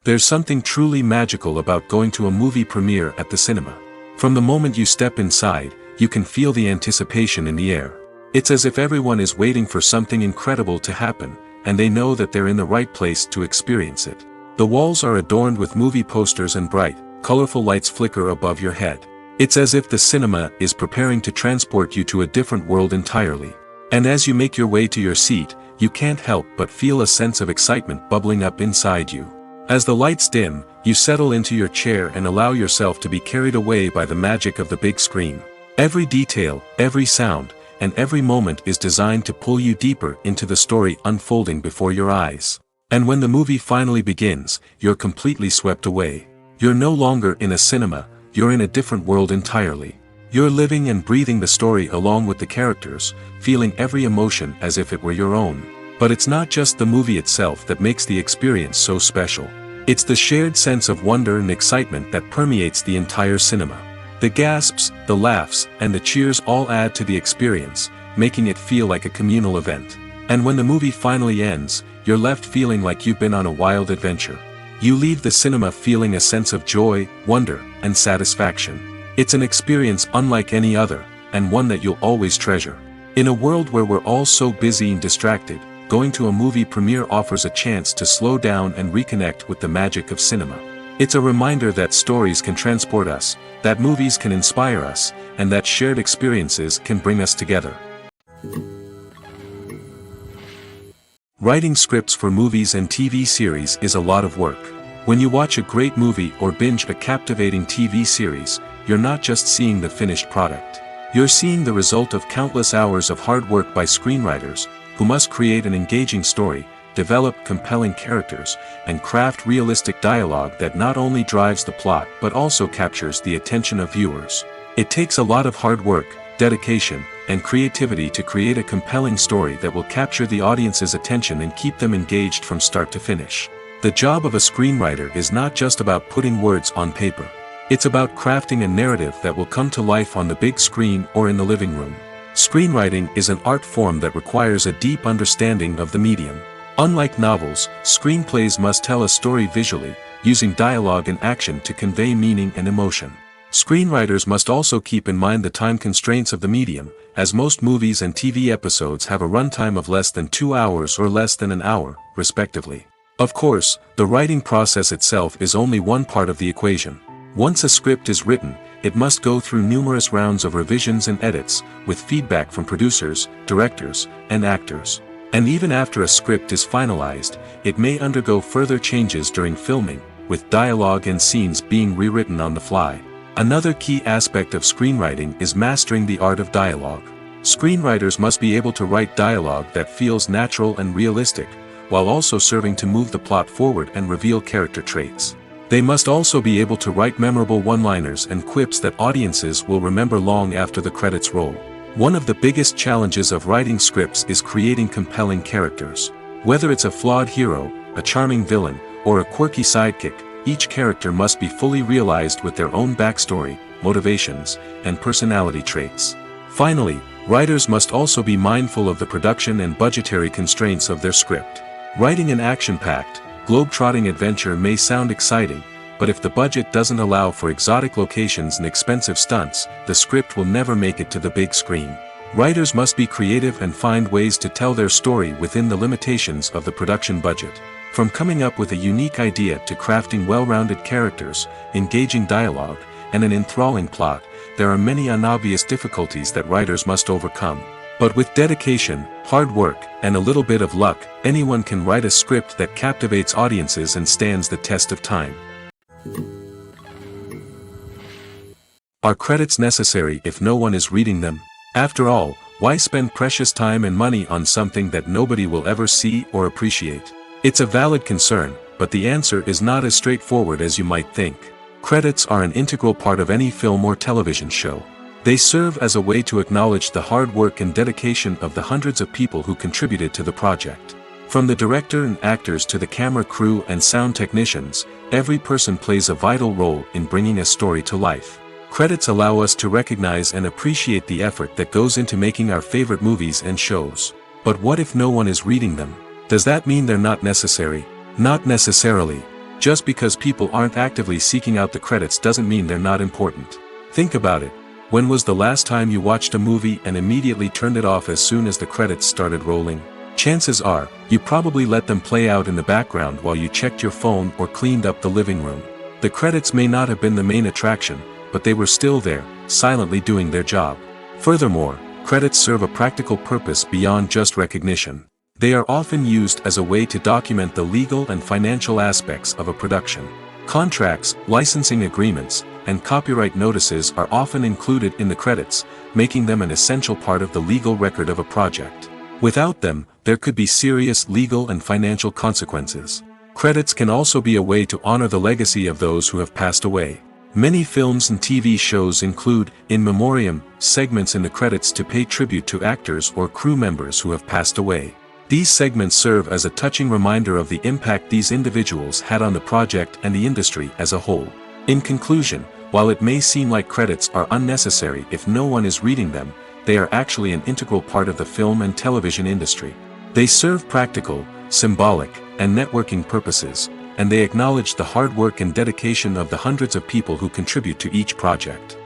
There's something truly magical about going to a movie premiere at the cinema. From the moment you step inside, you can feel the anticipation in the air. It's as if everyone is waiting for something incredible to happen, and they know that they're in the right place to experience it. The walls are adorned with movie posters and bright, colorful lights flicker above your head. It's as if the cinema is preparing to transport you to a different world entirely. And as you make your way to your seat, you can't help but feel a sense of excitement bubbling up inside you. As the lights dim, you settle into your chair and allow yourself to be carried away by the magic of the big screen. Every detail, every sound, and every moment is designed to pull you deeper into the story unfolding before your eyes. And when the movie finally begins, you're completely swept away. You're no longer in a cinema, you're in a different world entirely. You're living and breathing the story along with the characters, feeling every emotion as if it were your own. But it's not just the movie itself that makes the experience so special. It's the shared sense of wonder and excitement that permeates the entire cinema. The gasps, the laughs, and the cheers all add to the experience, making it feel like a communal event. And when the movie finally ends, you're left feeling like you've been on a wild adventure. You leave the cinema feeling a sense of joy, wonder, and satisfaction. It's an experience unlike any other, and one that you'll always treasure. In a world where we're all so busy and distracted, going to a movie premiere offers a chance to slow down and reconnect with the magic of cinema. It's a reminder that stories can transport us, that movies can inspire us, and that shared experiences can bring us together. Writing scripts for movies and TV series is a lot of work. When you watch a great movie or binge a captivating TV series, you're not just seeing the finished product. You're seeing the result of countless hours of hard work by screenwriters, who must create an engaging story, develop compelling characters, and craft realistic dialogue that not only drives the plot but also captures the attention of viewers. It takes a lot of hard work, dedication, and creativity to create a compelling story that will capture the audience's attention and keep them engaged from start to finish. The job of a screenwriter is not just about putting words on paper. It's about crafting a narrative that will come to life on the big screen or in the living room. Screenwriting is an art form that requires a deep understanding of the medium. Unlike novels, screenplays must tell a story visually, using dialogue and action to convey meaning and emotion. Screenwriters must also keep in mind the time constraints of the medium, as most movies and TV episodes have a runtime of less than 2 hours or less than an hour, respectively. Of course, the writing process itself is only one part of the equation. Once a script is written, it must go through numerous rounds of revisions and edits, with feedback from producers, directors, and actors. And even after a script is finalized, it may undergo further changes during filming, with dialogue and scenes being rewritten on the fly. Another key aspect of screenwriting is mastering the art of dialogue. Screenwriters must be able to write dialogue that feels natural and realistic, while also serving to move the plot forward and reveal character traits. They must also be able to write memorable one-liners and quips that audiences will remember long after the credits roll. One of the biggest challenges of writing scripts is creating compelling characters. Whether it's a flawed hero, a charming villain, or a quirky sidekick, each character must be fully realized with their own backstory, motivations, and personality traits. Finally, writers must also be mindful of the production and budgetary constraints of their script. Writing an action-packed, globe-trotting adventure may sound exciting, but if the budget doesn't allow for exotic locations and expensive stunts, the script will never make it to the big screen. Writers must be creative and find ways to tell their story within the limitations of the production budget. From coming up with a unique idea to crafting well-rounded characters, engaging dialogue, and an enthralling plot, there are many unobvious difficulties that writers must overcome. But with dedication, hard work, and a little bit of luck, anyone can write a script that captivates audiences and stands the test of time. Are credits necessary if no one is reading them? After all, why spend precious time and money on something that nobody will ever see or appreciate? It's a valid concern, but the answer is not as straightforward as you might think. Credits are an integral part of any film or television show. They serve as a way to acknowledge the hard work and dedication of the hundreds of people who contributed to the project. From the director and actors to the camera crew and sound technicians, every person plays a vital role in bringing a story to life. Credits allow us to recognize and appreciate the effort that goes into making our favorite movies and shows. But what if no one is reading them? Does that mean they're not necessary? Not necessarily. Just because people aren't actively seeking out the credits doesn't mean they're not important. Think about it. When was the last time you watched a movie and immediately turned it off as soon as the credits started rolling? Chances are, you probably let them play out in the background while you checked your phone or cleaned up the living room. The credits may not have been the main attraction, but they were still there, silently doing their job. Furthermore, credits serve a practical purpose beyond just recognition. They are often used as a way to document the legal and financial aspects of a production. Contracts, licensing agreements, and copyright notices are often included in the credits, making them an essential part of the legal record of a project. Without them, there could be serious legal and financial consequences. Credits can also be a way to honor the legacy of those who have passed away. Many films and TV shows include, in memoriam, segments in the credits to pay tribute to actors or crew members who have passed away. These segments serve as a touching reminder of the impact these individuals had on the project and the industry as a whole. In conclusion, while it may seem like credits are unnecessary if no one is reading them, they are actually an integral part of the film and television industry. They serve practical, symbolic, and networking purposes, and they acknowledge the hard work and dedication of the hundreds of people who contribute to each project.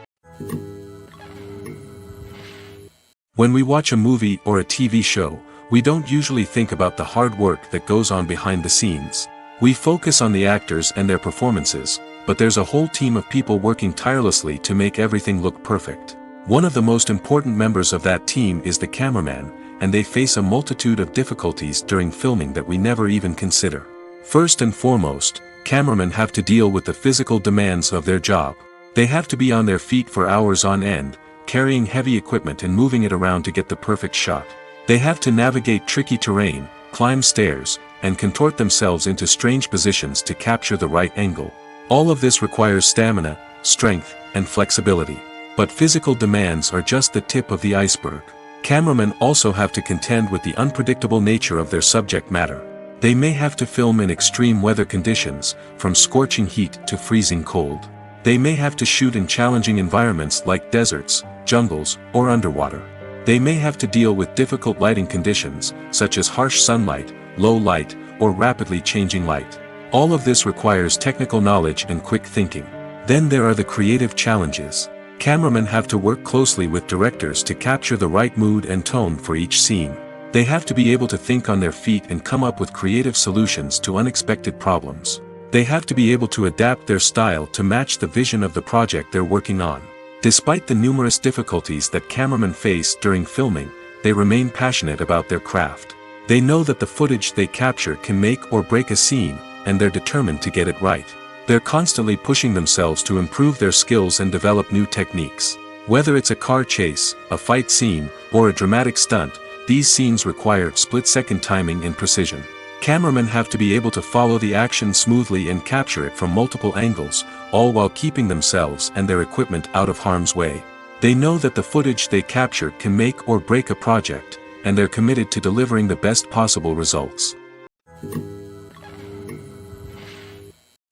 When we watch a movie or a TV show, we don't usually think about the hard work that goes on behind the scenes. We focus on the actors and their performances, but there's a whole team of people working tirelessly to make everything look perfect. One of the most important members of that team is the cameraman, and they face a multitude of difficulties during filming that we never even consider. First and foremost, cameramen have to deal with the physical demands of their job. They have to be on their feet for hours on end, carrying heavy equipment and moving it around to get the perfect shot. They have to navigate tricky terrain, climb stairs, and contort themselves into strange positions to capture the right angle. All of this requires stamina, strength, and flexibility. But physical demands are just the tip of the iceberg. Cameramen also have to contend with the unpredictable nature of their subject matter. They may have to film in extreme weather conditions, from scorching heat to freezing cold. They may have to shoot in challenging environments like deserts, jungles, or underwater. They may have to deal with difficult lighting conditions, such as harsh sunlight, low light, or rapidly changing light. All of this requires technical knowledge and quick thinking. Then there are the creative challenges. Cameramen have to work closely with directors to capture the right mood and tone for each scene. They have to be able to think on their feet and come up with creative solutions to unexpected problems. They have to be able to adapt their style to match the vision of the project they're working on. Despite the numerous difficulties that cameramen face during filming, they remain passionate about their craft. They know that the footage they capture can make or break a scene, and they're determined to get it right. They're constantly pushing themselves to improve their skills and develop new techniques. Whether it's a car chase, a fight scene, or a dramatic stunt, these scenes require split-second timing and precision. Cameramen have to be able to follow the action smoothly and capture it from multiple angles, all while keeping themselves and their equipment out of harm's way. They know that the footage they capture can make or break a project, and they're committed to delivering the best possible results.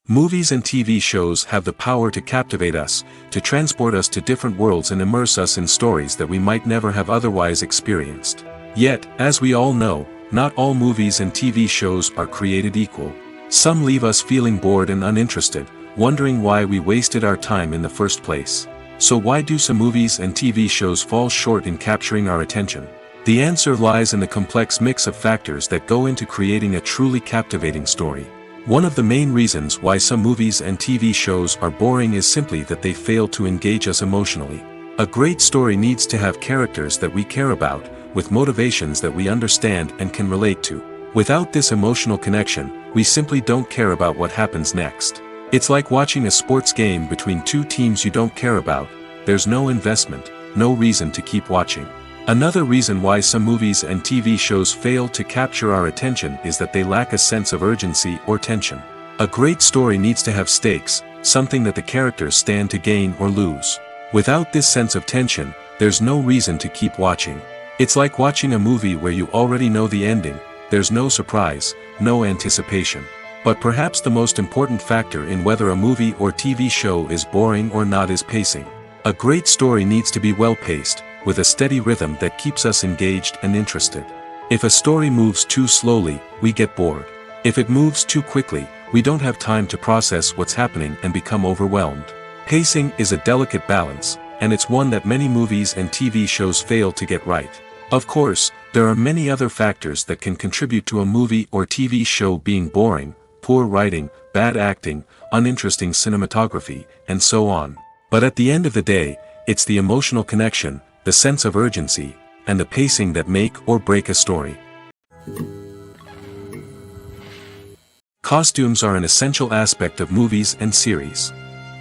Movies and TV shows have the power to captivate us, to transport us to different worlds and immerse us in stories that we might never have otherwise experienced. Yet, as we all know, not all movies and TV shows are created equal. Some leave us feeling bored and uninterested, wondering why we wasted our time in the first place. So why do some movies and TV shows fall short in capturing our attention? The answer lies in the complex mix of factors that go into creating a truly captivating story. One of the main reasons why some movies and TV shows are boring is simply that they fail to engage us emotionally. A great story needs to have characters that we care about, with motivations that we understand and can relate to. Without this emotional connection, we simply don't care about what happens next. It's like watching a sports game between two teams you don't care about. There's no investment, no reason to keep watching. Another reason why some movies and TV shows fail to capture our attention is that they lack a sense of urgency or tension. A great story needs to have stakes, something that the characters stand to gain or lose. Without this sense of tension, there's no reason to keep watching. It's like watching a movie where you already know the ending. There's no surprise, no anticipation. But perhaps the most important factor in whether a movie or TV show is boring or not is pacing. A great story needs to be well-paced, with a steady rhythm that keeps us engaged and interested. If a story moves too slowly, we get bored. If it moves too quickly, we don't have time to process what's happening and become overwhelmed. Pacing is a delicate balance, and it's one that many movies and TV shows fail to get right. Of course, there are many other factors that can contribute to a movie or TV show being boring: poor writing, bad acting, uninteresting cinematography, and so on. But at the end of the day, it's the emotional connection, the sense of urgency, and the pacing that make or break a story. Costumes are an essential aspect of movies and series.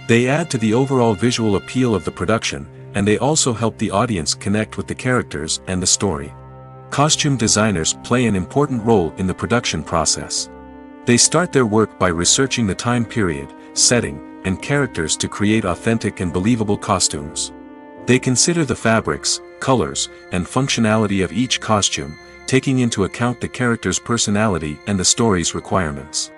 They add to the overall visual appeal of the production, and they also help the audience connect with the characters and the story. Costume designers play an important role in the production process. They start their work by researching the time period, setting, and characters to create authentic and believable costumes. They consider the fabrics, colors, and functionality of each costume, taking into account the character's personality and the story's requirements.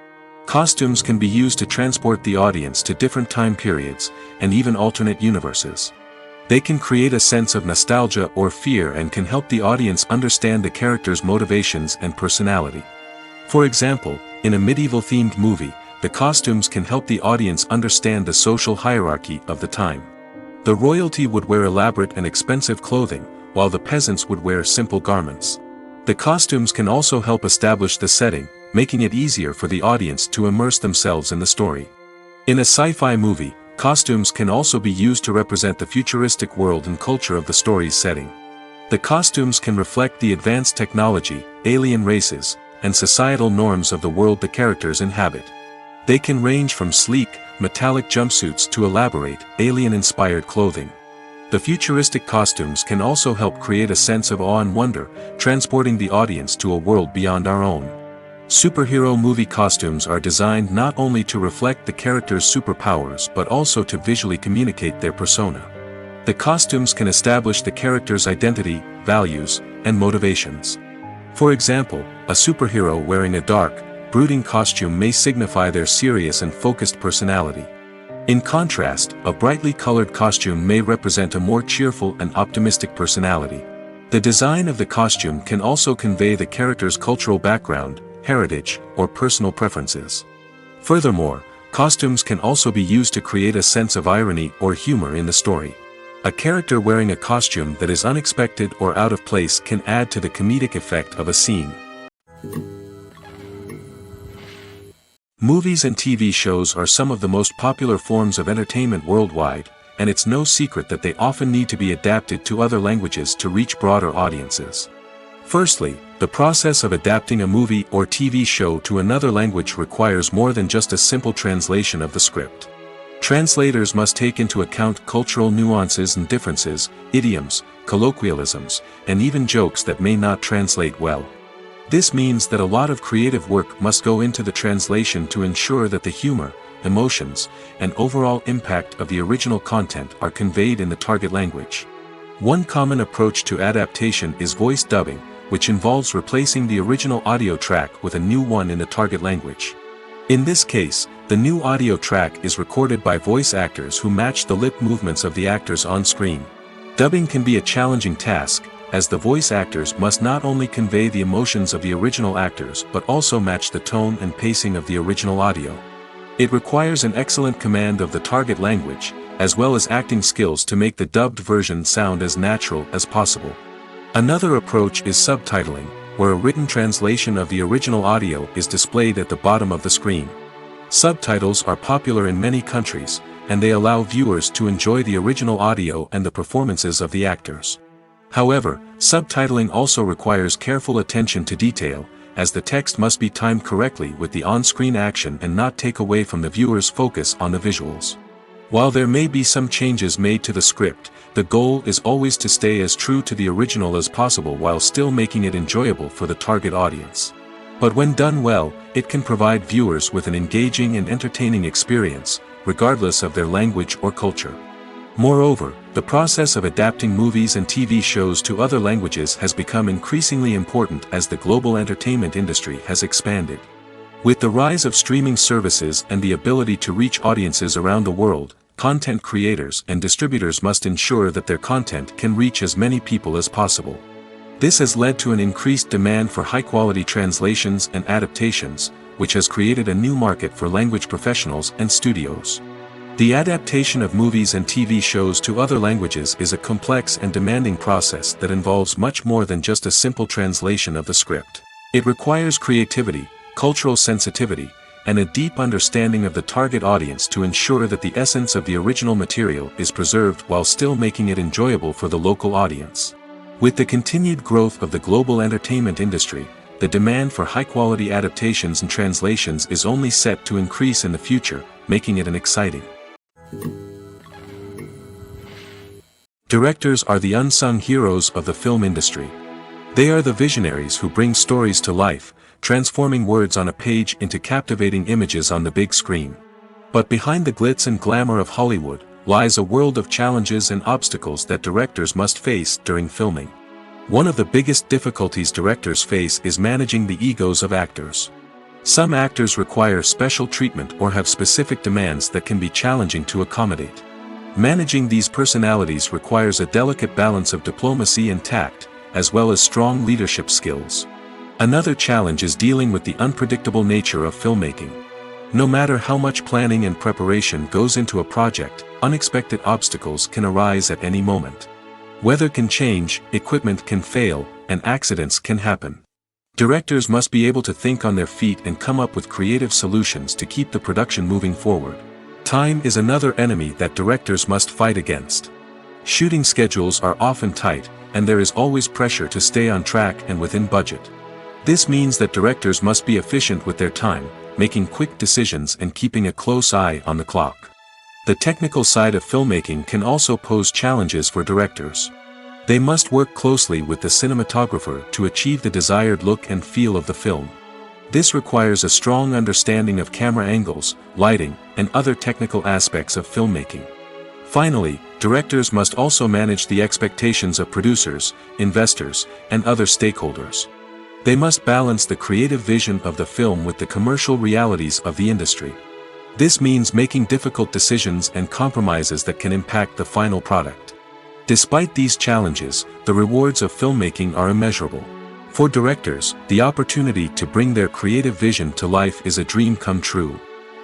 Costumes can be used to transport the audience to different time periods, and even alternate universes. They can create a sense of nostalgia or fear and can help the audience understand the character's motivations and personality. For example, in a medieval-themed movie, the costumes can help the audience understand the social hierarchy of the time. The royalty would wear elaborate and expensive clothing, while the peasants would wear simple garments. The costumes can also help establish the setting, making it easier for the audience to immerse themselves in the story. In a sci-fi movie, costumes can also be used to represent the futuristic world and culture of the story's setting. The costumes can reflect the advanced technology, alien races, and societal norms of the world the characters inhabit. They can range from sleek, metallic jumpsuits to elaborate, alien-inspired clothing. The futuristic costumes can also help create a sense of awe and wonder, transporting the audience to a world beyond our own. Superhero movie costumes are designed not only to reflect the character's superpowers but also to visually communicate their persona. The costumes can establish the character's identity, values, and motivations. For example, a superhero wearing a dark, brooding costume may signify their serious and focused personality. In contrast, a brightly colored costume may represent a more cheerful and optimistic personality. The design of the costume can also convey the character's cultural background, heritage, or personal preferences. Furthermore, costumes can also be used to create a sense of irony or humor in the story. A character wearing a costume that is unexpected or out of place can add to the comedic effect of a scene. Movies and TV shows are some of the most popular forms of entertainment worldwide, and it's no secret that they often need to be adapted to other languages to reach broader audiences. Firstly, the process of adapting a movie or TV show to another language requires more than just a simple translation of the script. Translators must take into account cultural nuances and differences, idioms, colloquialisms, and even jokes that may not translate well. This means that a lot of creative work must go into the translation to ensure that the humor, emotions, and overall impact of the original content are conveyed in the target language. One common approach to adaptation is voice dubbing, which involves replacing the original audio track with a new one in the target language. In this case, the new audio track is recorded by voice actors who match the lip movements of the actors on screen. Dubbing can be a challenging task, as the voice actors must not only convey the emotions of the original actors but also match the tone and pacing of the original audio. It requires an excellent command of the target language, as well as acting skills to make the dubbed version sound as natural as possible. Another approach is subtitling, where a written translation of the original audio is displayed at the bottom of the screen. Subtitles are popular in many countries, and they allow viewers to enjoy the original audio and the performances of the actors. However, subtitling also requires careful attention to detail, as the text must be timed correctly with the on-screen action and not take away from the viewer's focus on the visuals. While there may be some changes made to the script, the goal is always to stay as true to the original as possible while still making it enjoyable for the target audience. But when done well, it can provide viewers with an engaging and entertaining experience, regardless of their language or culture. Moreover, the process of adapting movies and TV shows to other languages has become increasingly important as the global entertainment industry has expanded. With the rise of streaming services and the ability to reach audiences around the world, content creators and distributors must ensure that their content can reach as many people as possible. This has led to an increased demand for high-quality translations and adaptations, which has created a new market for language professionals and studios. The adaptation of movies and TV shows to other languages is a complex and demanding process that involves much more than just a simple translation of the script. It requires creativity, cultural sensitivity, and a deep understanding of the target audience to ensure that the essence of the original material is preserved while still making it enjoyable for the local audience. With the continued growth of the global entertainment industry, the demand for high-quality adaptations and translations is only set to increase in the future, making it an exciting. Directors are the unsung heroes of the film industry. They are the visionaries who bring stories to life, transforming words on a page into captivating images on the big screen. But behind the glitz and glamour of Hollywood lies a world of challenges and obstacles that directors must face during filming. One of the biggest difficulties directors face is managing the egos of actors. Some actors require special treatment or have specific demands that can be challenging to accommodate. Managing these personalities requires a delicate balance of diplomacy and tact, as well as strong leadership skills. Another challenge is dealing with the unpredictable nature of filmmaking. No matter how much planning and preparation goes into a project, unexpected obstacles can arise at any moment. Weather can change, equipment can fail, and accidents can happen. Directors must be able to think on their feet and come up with creative solutions to keep the production moving forward. Time is another enemy that directors must fight against. Shooting schedules are often tight, and there is always pressure to stay on track and within budget. This means that directors must be efficient with their time, making quick decisions and keeping a close eye on the clock. The technical side of filmmaking can also pose challenges for directors. They must work closely with the cinematographer to achieve the desired look and feel of the film. This requires a strong understanding of camera angles, lighting, and other technical aspects of filmmaking. Finally, directors must also manage the expectations of producers, investors, and other stakeholders. They must balance the creative vision of the film with the commercial realities of the industry. This means making difficult decisions and compromises that can impact the final product. Despite these challenges, the rewards of filmmaking are immeasurable. For directors, the opportunity to bring their creative vision to life is a dream come true.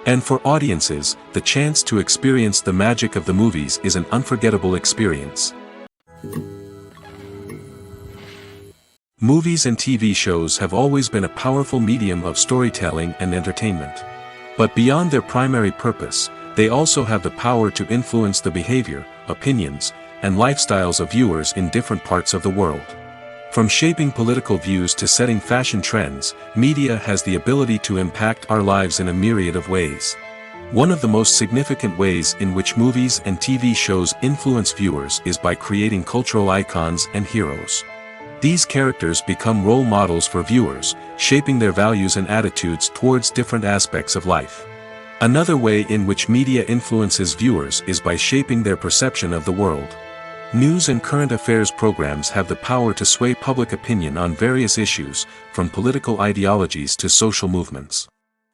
And for audiences, the chance to experience the magic of the movies is an unforgettable experience. Movies and TV shows have always been a powerful medium of storytelling and entertainment. But beyond their primary purpose, they also have the power to influence the behavior, opinions, and lifestyles of viewers in different parts of the world. From shaping political views to setting fashion trends, media has the ability to impact our lives in a myriad of ways. One of the most significant ways in which movies and TV shows influence viewers is by creating cultural icons and heroes. These characters become role models for viewers, shaping their values and attitudes towards different aspects of life. Another way in which media influences viewers is by shaping their perception of the world. News and current affairs programs have the power to sway public opinion on various issues, from political ideologies to social movements.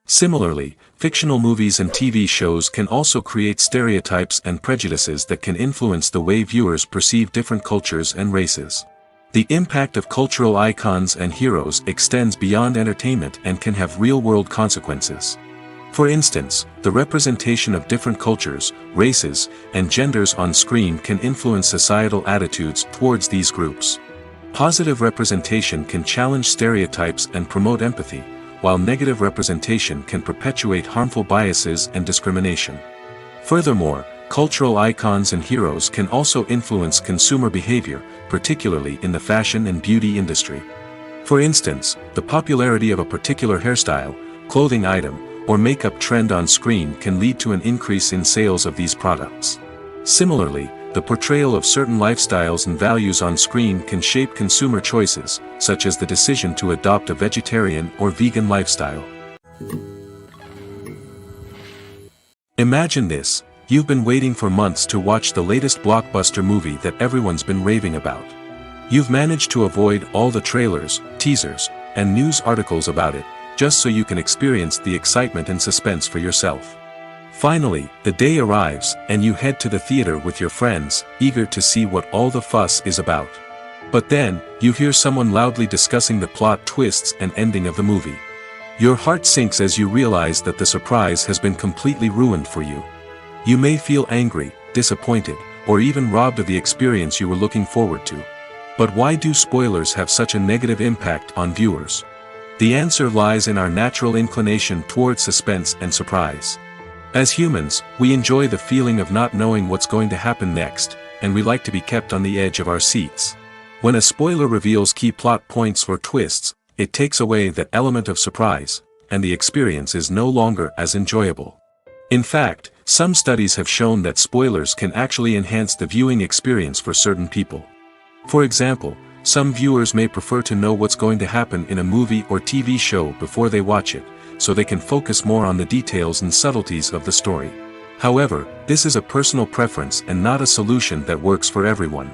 Similarly, fictional movies and TV shows can also create stereotypes and prejudices that can influence the way viewers perceive different cultures and races. The impact of cultural icons and heroes extends beyond entertainment and can have real-world consequences. For instance, the representation of different cultures, races, and genders on screen can influence societal attitudes towards these groups. Positive representation can challenge stereotypes and promote empathy, while negative representation can perpetuate harmful biases and discrimination. Furthermore, cultural icons and heroes can also influence consumer behavior, particularly in the fashion and beauty industry. For instance, the popularity of a particular hairstyle, clothing item, or makeup trend on screen can lead to an increase in sales of these products. Similarly, the portrayal of certain lifestyles and values on screen can shape consumer choices, such as the decision to adopt a vegetarian or vegan lifestyle. Imagine this. You've been waiting for months to watch the latest blockbuster movie that everyone's been raving about. You've managed to avoid all the trailers, teasers, and news articles about it, just so you can experience the excitement and suspense for yourself. Finally, the day arrives, and you head to the theater with your friends, eager to see what all the fuss is about. But then, you hear someone loudly discussing the plot twists and ending of the movie. Your heart sinks as you realize that the surprise has been completely ruined for you. You may feel angry, disappointed, or even robbed of the experience you were looking forward to. But why do spoilers have such a negative impact on viewers? The answer lies in our natural inclination towards suspense and surprise. As humans, we enjoy the feeling of not knowing what's going to happen next, and we like to be kept on the edge of our seats. When a spoiler reveals key plot points or twists, it takes away that element of surprise, and the experience is no longer as enjoyable. In fact, some studies have shown that spoilers can actually enhance the viewing experience for certain people. For example, some viewers may prefer to know what's going to happen in a movie or TV show before they watch it, so they can focus more on the details and subtleties of the story. However, this is a personal preference and not a solution that works for everyone.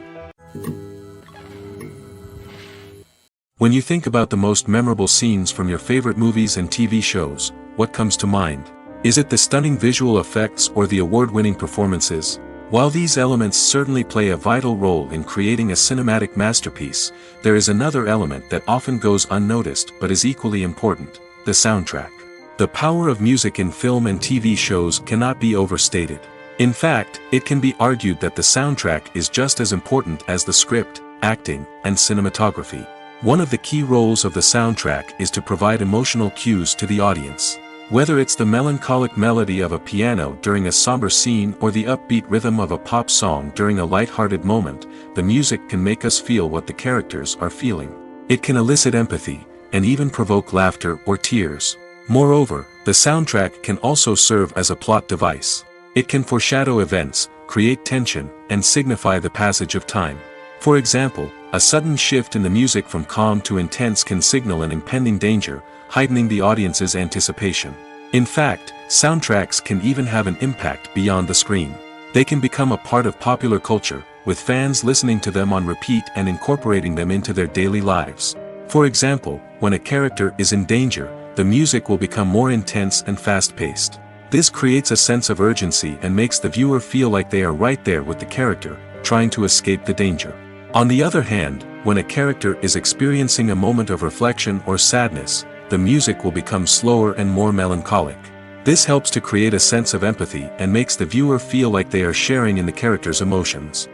When you think about the most memorable scenes from your favorite movies and TV shows, what comes to mind? Is it the stunning visual effects or the award-winning performances? While these elements certainly play a vital role in creating a cinematic masterpiece, there is another element that often goes unnoticed but is equally important: the soundtrack. The power of music in film and TV shows cannot be overstated. In fact, it can be argued that the soundtrack is just as important as the script, acting, and cinematography. One of the key roles of the soundtrack is to provide emotional cues to the audience. Whether it's the melancholic melody of a piano during a somber scene or the upbeat rhythm of a pop song during a light-hearted moment, the music can make us feel what the characters are feeling. It can elicit empathy, and even provoke laughter or tears. Moreover, the soundtrack can also serve as a plot device. It can foreshadow events, create tension, and signify the passage of time. For example, a sudden shift in the music from calm to intense can signal an impending danger, heightening the audience's anticipation. In fact, soundtracks can even have an impact beyond the screen. They can become a part of popular culture, with fans listening to them on repeat and incorporating them into their daily lives. For example, when a character is in danger, the music will become more intense and fast-paced. This creates a sense of urgency and makes the viewer feel like they are right there with the character, trying to escape the danger. On the other hand, when a character is experiencing a moment of reflection or sadness, the music will become slower and more melancholic. This helps to create a sense of empathy and makes the viewer feel like they are sharing in the character's emotions.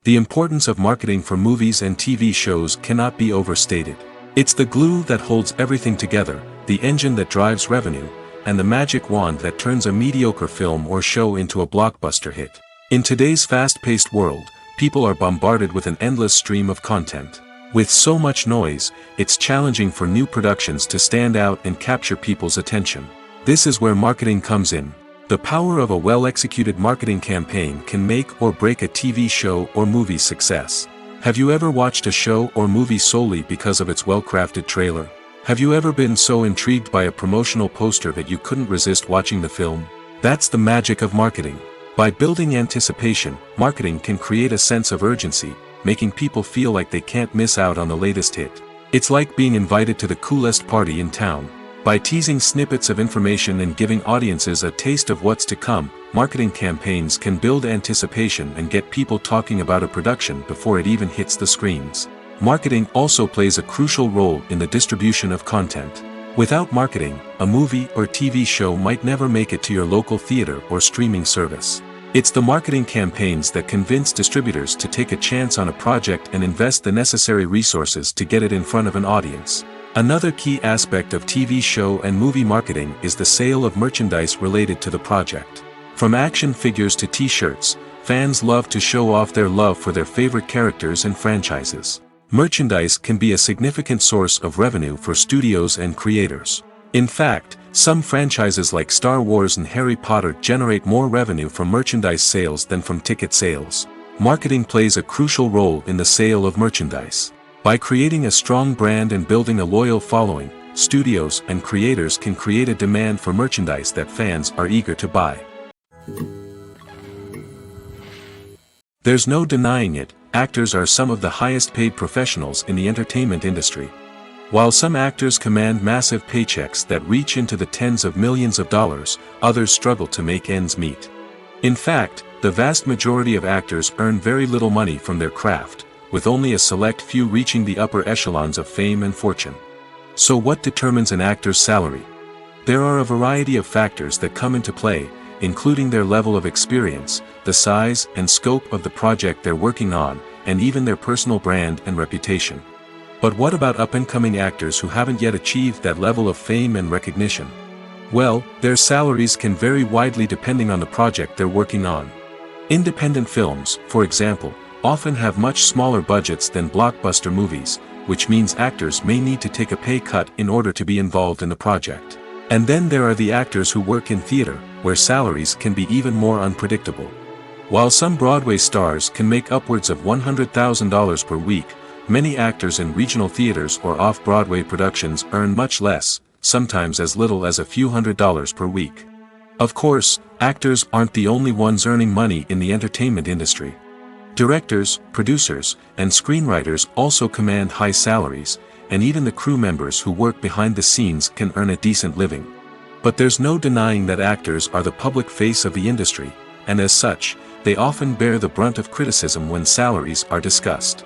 The importance of marketing for movies and TV shows cannot be overstated. It's the glue that holds everything together, the engine that drives revenue, and the magic wand that turns a mediocre film or show into a blockbuster hit. In today's fast-paced world, people are bombarded with an endless stream of content. With so much noise, it's challenging for new productions to stand out and capture people's attention. This is where marketing comes in. The power of a well-executed marketing campaign can make or break a TV show or movie's success. Have you ever watched a show or movie solely because of its well-crafted trailer? Have you ever been so intrigued by a promotional poster that you couldn't resist watching the film? That's the magic of marketing. By building anticipation, marketing can create a sense of urgency, making people feel like they can't miss out on the latest hit. It's like being invited to the coolest party in town. By teasing snippets of information and giving audiences a taste of what's to come, marketing campaigns can build anticipation and get people talking about a production before it even hits the screens. Marketing also plays a crucial role in the distribution of content. Without marketing, a movie or TV show might never make it to your local theater or streaming service. It's the marketing campaigns that convince distributors to take a chance on a project and invest the necessary resources to get it in front of an audience. Another key aspect of TV show and movie marketing is the sale of merchandise related to the project. From action figures to t-shirts, fans love to show off their love for their favorite characters and franchises. Merchandise can be a significant source of revenue for studios and creators. In fact, some franchises like Star Wars and Harry Potter generate more revenue from merchandise sales than from ticket sales. Marketing plays a crucial role in the sale of merchandise. By creating a strong brand and building a loyal following, studios and creators can create a demand for merchandise that fans are eager to buy. There's no denying it, actors are some of the highest paid professionals in the entertainment industry. While some actors command massive paychecks that reach into the tens of millions of dollars, others struggle to make ends meet. In fact, the vast majority of actors earn very little money from their craft, with only a select few reaching the upper echelons of fame and fortune. So what determines an actor's salary? There are a variety of factors that come into play, including their level of experience, the size and scope of the project they're working on, and even their personal brand and reputation. But what about up-and-coming actors who haven't yet achieved that level of fame and recognition? Well, their salaries can vary widely depending on the project they're working on. Independent films, for example, often have much smaller budgets than blockbuster movies, which means actors may need to take a pay cut in order to be involved in the project. And then there are the actors who work in theater, where salaries can be even more unpredictable. While some Broadway stars can make upwards of $100,000 per week, many actors in regional theaters or off-Broadway productions earn much less, sometimes as little as a few $100s per week. Of course, actors aren't the only ones earning money in the entertainment industry. Directors, producers, and screenwriters also command high salaries, and even the crew members who work behind the scenes can earn a decent living. But there's no denying that actors are the public face of the industry, and as such, they often bear the brunt of criticism when salaries are discussed.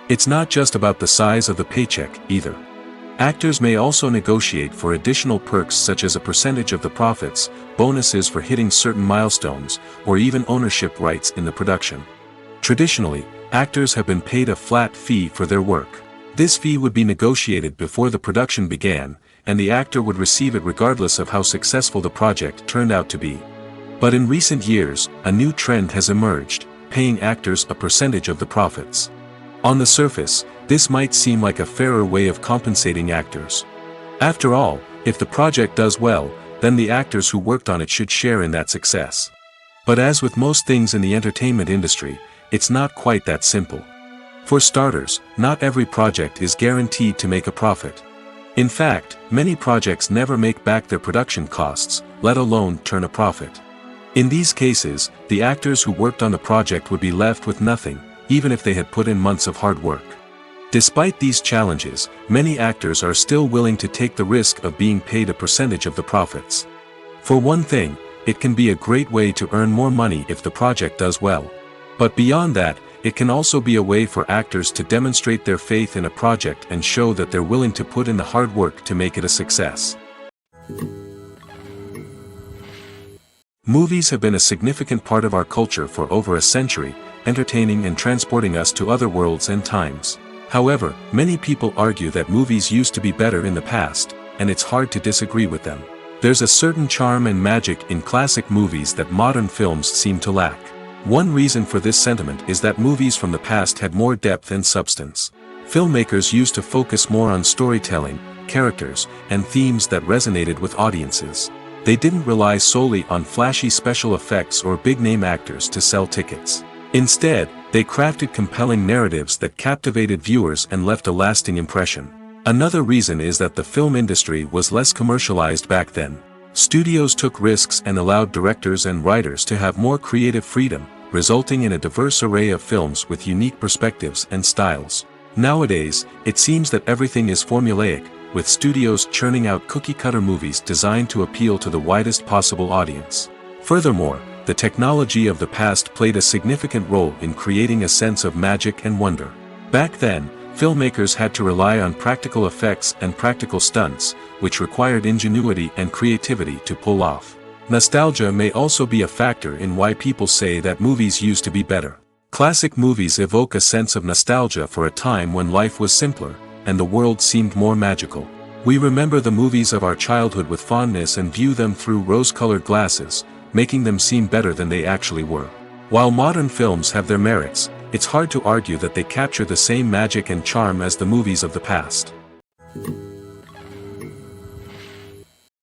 It's not just about the size of the paycheck, either. Actors may also negotiate for additional perks such as a percentage of the profits, bonuses for hitting certain milestones, or even ownership rights in the production. Traditionally, actors have been paid a flat fee for their work. This fee would be negotiated before the production began, and the actor would receive it regardless of how successful the project turned out to be. But in recent years, a new trend has emerged, paying actors a percentage of the profits. On the surface, this might seem like a fairer way of compensating actors. After all, if the project does well, then the actors who worked on it should share in that success. But as with most things in the entertainment industry, it's not quite that simple. For starters, not every project is guaranteed to make a profit. In fact, many projects never make back their production costs, let alone turn a profit. In these cases, the actors who worked on the project would be left with nothing, even if they had put in months of hard work. Despite these challenges, many actors are still willing to take the risk of being paid a percentage of the profits. For one thing, it can be a great way to earn more money if the project does well. But beyond that, it can also be a way for actors to demonstrate their faith in a project and show that they're willing to put in the hard work to make it a success. Movies have been a significant part of our culture for over a century, entertaining and transporting us to other worlds and times. However, many people argue that movies used to be better in the past, and it's hard to disagree with them. There's a certain charm and magic in classic movies that modern films seem to lack. One reason for this sentiment is that movies from the past had more depth and substance. Filmmakers used to focus more on storytelling, characters, and themes that resonated with audiences. They didn't rely solely on flashy special effects or big-name actors to sell tickets. Instead, they crafted compelling narratives that captivated viewers and left a lasting impression. Another reason is that the film industry was less commercialized back then. Studios took risks and allowed directors and writers to have more creative freedom, resulting in a diverse array of films with unique perspectives and styles. Nowadays, it seems that everything is formulaic, with studios churning out cookie-cutter movies designed to appeal to the widest possible audience. Furthermore, the technology of the past played a significant role in creating a sense of magic and wonder. Back then, filmmakers had to rely on practical effects and practical stunts, which required ingenuity and creativity to pull off. Nostalgia may also be a factor in why people say that movies used to be better. Classic movies evoke a sense of nostalgia for a time when life was simpler, and the world seemed more magical. We remember the movies of our childhood with fondness and view them through rose-colored glasses, making them seem better than they actually were. While modern films have their merits, it's hard to argue that they capture the same magic and charm as the movies of the past.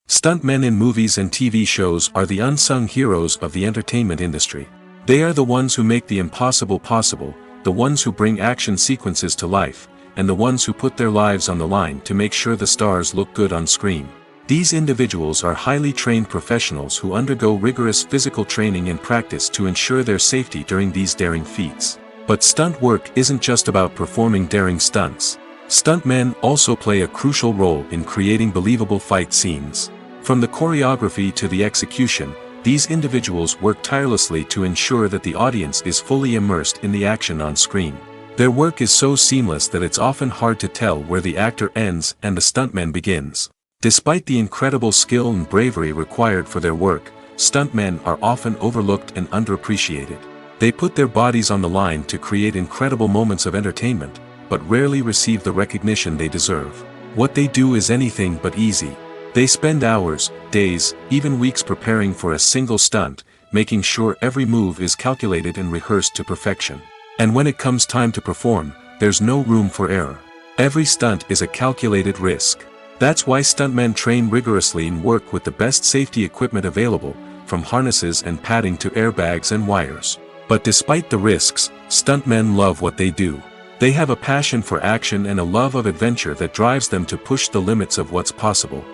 Stuntmen in movies and TV shows are the unsung heroes of the entertainment industry. They are the ones who make the impossible possible, the ones who bring action sequences to life, and the ones who put their lives on the line to make sure the stars look good on screen. These individuals are highly trained professionals who undergo rigorous physical training and practice to ensure their safety during these daring feats. But stunt work isn't just about performing daring stunts. Stuntmen also play a crucial role in creating believable fight scenes. From the choreography to the execution, these individuals work tirelessly to ensure that the audience is fully immersed in the action on screen. Their work is so seamless that it's often hard to tell where the actor ends and the stuntman begins. Despite the incredible skill and bravery required for their work, stuntmen are often overlooked and underappreciated. They put their bodies on the line to create incredible moments of entertainment, but rarely receive the recognition they deserve. What they do is anything but easy. They spend hours, days, even weeks preparing for a single stunt, making sure every move is calculated and rehearsed to perfection. And when it comes time to perform, there's no room for error. Every stunt is a calculated risk. That's why stuntmen train rigorously and work with the best safety equipment available, from harnesses and padding to airbags and wires. But despite the risks, stuntmen love what they do. They have a passion for action and a love of adventure that drives them to push the limits of what's possible.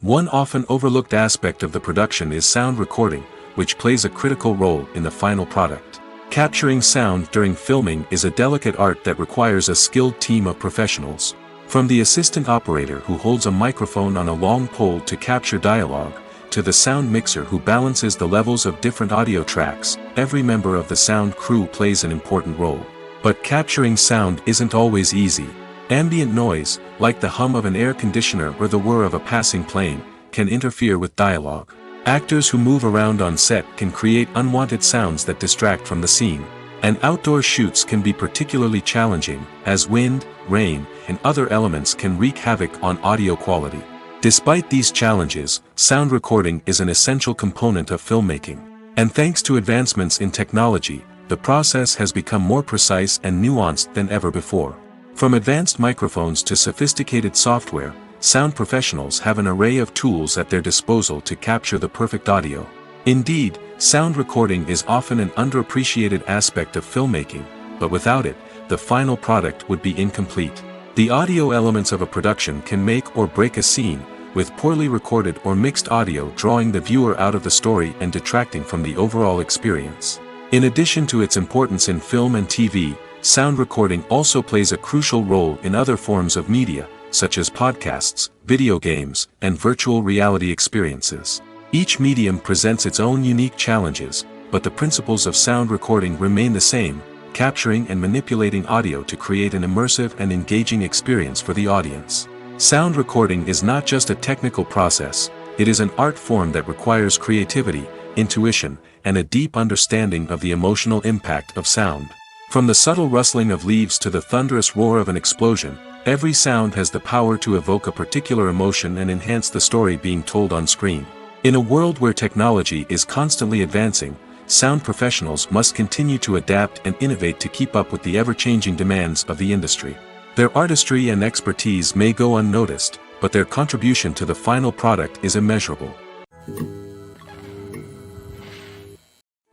One often overlooked aspect of the production is sound recording, which plays a critical role in the final product. Capturing sound during filming is a delicate art that requires a skilled team of professionals. From the assistant operator who holds a microphone on a long pole to capture dialogue, to the sound mixer who balances the levels of different audio tracks, every member of the sound crew plays an important role. But capturing sound isn't always easy. Ambient noise, like the hum of an air conditioner or the whir of a passing plane, can interfere with dialogue. Actors who move around on set can create unwanted sounds that distract from the scene. And outdoor shoots can be particularly challenging, as wind, rain, and other elements can wreak havoc on audio quality. Despite these challenges, sound recording is an essential component of filmmaking. And thanks to advancements in technology, the process has become more precise and nuanced than ever before. From advanced microphones to sophisticated software, sound professionals have an array of tools at their disposal to capture the perfect audio. Indeed, sound recording is often an underappreciated aspect of filmmaking, but without it, the final product would be incomplete. The audio elements of a production can make or break a scene, with poorly recorded or mixed audio drawing the viewer out of the story and detracting from the overall experience. In addition to its importance in film and TV, sound recording also plays a crucial role in other forms of media, such as podcasts, video games, and virtual reality experiences. Each medium presents its own unique challenges, but the principles of sound recording remain the same, capturing and manipulating audio to create an immersive and engaging experience for the audience. Sound recording is not just a technical process, it is an art form that requires creativity, intuition, and a deep understanding of the emotional impact of sound. From the subtle rustling of leaves to the thunderous roar of an explosion, every sound has the power to evoke a particular emotion and enhance the story being told on screen. In a world where technology is constantly advancing, sound professionals must continue to adapt and innovate to keep up with the ever-changing demands of the industry. Their artistry and expertise may go unnoticed, but their contribution to the final product is immeasurable.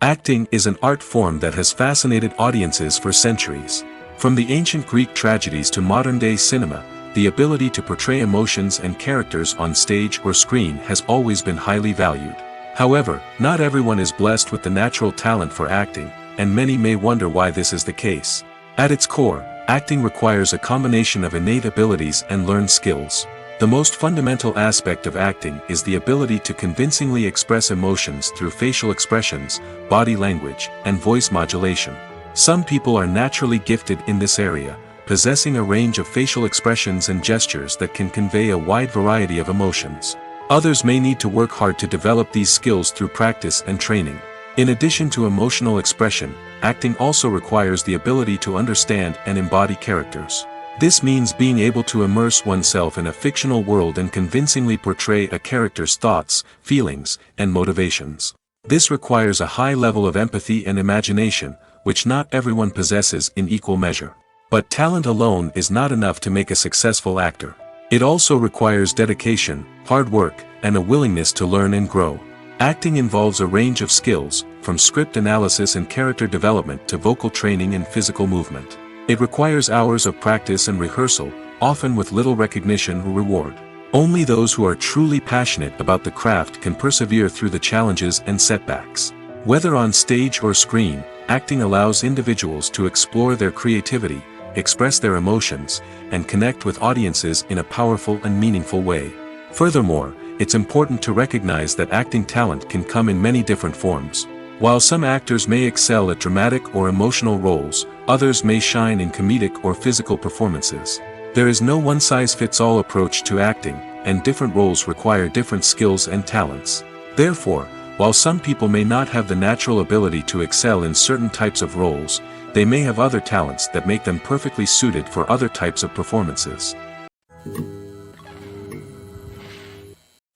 Acting is an art form that has fascinated audiences for centuries. From the ancient Greek tragedies to modern-day cinema, the ability to portray emotions and characters on stage or screen has always been highly valued. However, not everyone is blessed with the natural talent for acting, and many may wonder why this is the case. At its core, acting requires a combination of innate abilities and learned skills. The most fundamental aspect of acting is the ability to convincingly express emotions through facial expressions, body language, and voice modulation. Some people are naturally gifted in this area, possessing a range of facial expressions and gestures that can convey a wide variety of emotions. Others may need to work hard to develop these skills through practice and training. In addition to emotional expression, acting also requires the ability to understand and embody characters. This means being able to immerse oneself in a fictional world and convincingly portray a character's thoughts, feelings, and motivations. This requires a high level of empathy and imagination, which not everyone possesses in equal measure. But talent alone is not enough to make a successful actor. It also requires dedication, hard work, and a willingness to learn and grow. Acting involves a range of skills, from script analysis and character development to vocal training and physical movement. It requires hours of practice and rehearsal, often with little recognition or reward. Only those who are truly passionate about the craft can persevere through the challenges and setbacks. Whether on stage or screen, acting allows individuals to explore their creativity, express their emotions, and connect with audiences in a powerful and meaningful way. Furthermore, it's important to recognize that acting talent can come in many different forms. While some actors may excel at dramatic or emotional roles, others may shine in comedic or physical performances. There is no one-size-fits-all approach to acting, and different roles require different skills and talents. Therefore, while some people may not have the natural ability to excel in certain types of roles, they may have other talents that make them perfectly suited for other types of performances.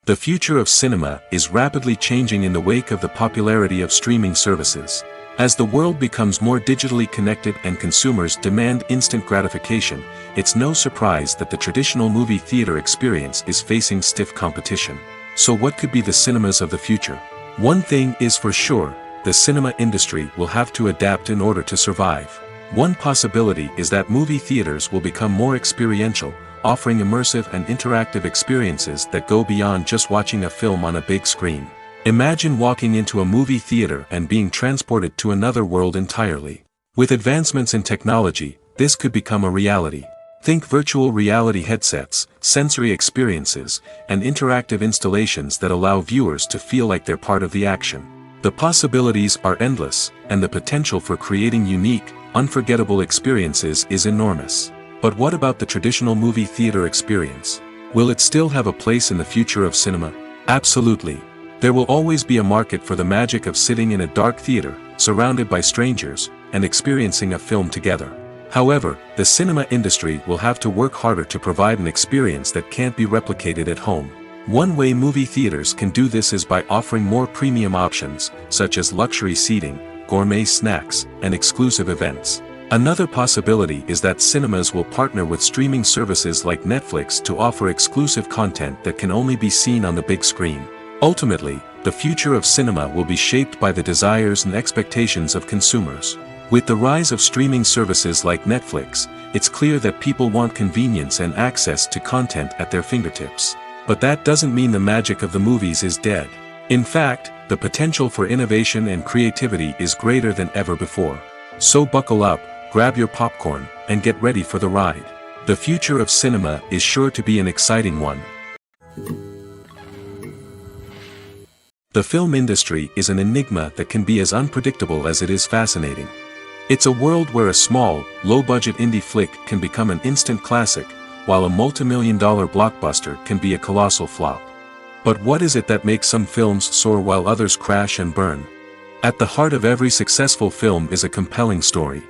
The future of cinema is rapidly changing in the wake of the popularity of streaming services. As the world becomes more digitally connected and consumers demand instant gratification, it's no surprise that the traditional movie theater experience is facing stiff competition. So what could be the cinemas of the future? One thing is for sure, the cinema industry will have to adapt in order to survive. One possibility is that movie theaters will become more experiential, offering immersive and interactive experiences that go beyond just watching a film on a big screen. Imagine walking into a movie theater and being transported to another world entirely. With advancements in technology, this could become a reality. Think virtual reality headsets, sensory experiences, and interactive installations that allow viewers to feel like they're part of the action. The possibilities are endless, and the potential for creating unique, unforgettable experiences is enormous. But what about the traditional movie theater experience? Will it still have a place in the future of cinema? Absolutely. There will always be a market for the magic of sitting in a dark theater, surrounded by strangers, and experiencing a film together. However, the cinema industry will have to work harder to provide an experience that can't be replicated at home. One way movie theaters can do this is by offering more premium options, such as luxury seating, gourmet snacks, and exclusive events. Another possibility is that cinemas will partner with streaming services like Netflix to offer exclusive content that can only be seen on the big screen. Ultimately, the future of cinema will be shaped by the desires and expectations of consumers. With the rise of streaming services like Netflix, it's clear that people want convenience and access to content at their fingertips. But that doesn't mean the magic of the movies is dead. In fact, the potential for innovation and creativity is greater than ever before. So buckle up, grab your popcorn, and get ready for the ride. The future of cinema is sure to be an exciting one. The film industry is an enigma that can be as unpredictable as it is fascinating. It's a world where a small, low-budget indie flick can become an instant classic, while a multi-million-dollar blockbuster can be a colossal flop. But what is it that makes some films soar while others crash and burn? At the heart of every successful film is a compelling story.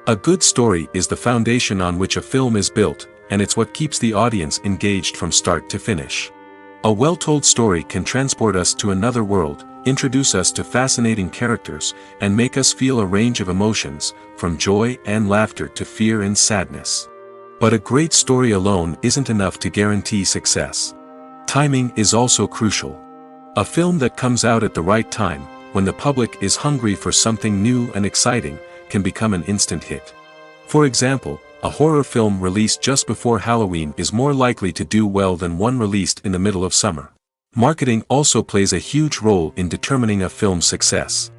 A good story is the foundation on which a film is built, and it's what keeps the audience engaged from start to finish. A well-told story can transport us to another world, introduce us to fascinating characters, and make us feel a range of emotions, from joy and laughter to fear and sadness. But a great story alone isn't enough to guarantee success. Timing is also crucial. A film that comes out at the right time, when the public is hungry for something new and exciting, can become an instant hit. For example, a horror film released just before Halloween is more likely to do well than one released in the middle of summer. Marketing also plays a huge role in determining a film's success.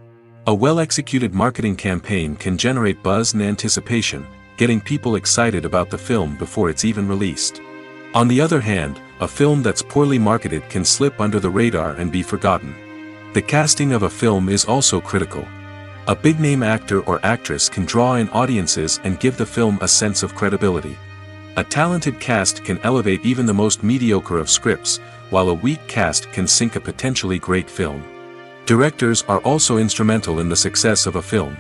A well-executed marketing campaign can generate buzz and anticipation, getting people excited about the film before it's even released. On the other hand, a film that's poorly marketed can slip under the radar and be forgotten. The casting of a film is also critical. A big-name actor or actress can draw in audiences and give the film a sense of credibility. A talented cast can elevate even the most mediocre of scripts, while a weak cast can sink a potentially great film. Directors are also instrumental in the success of a film.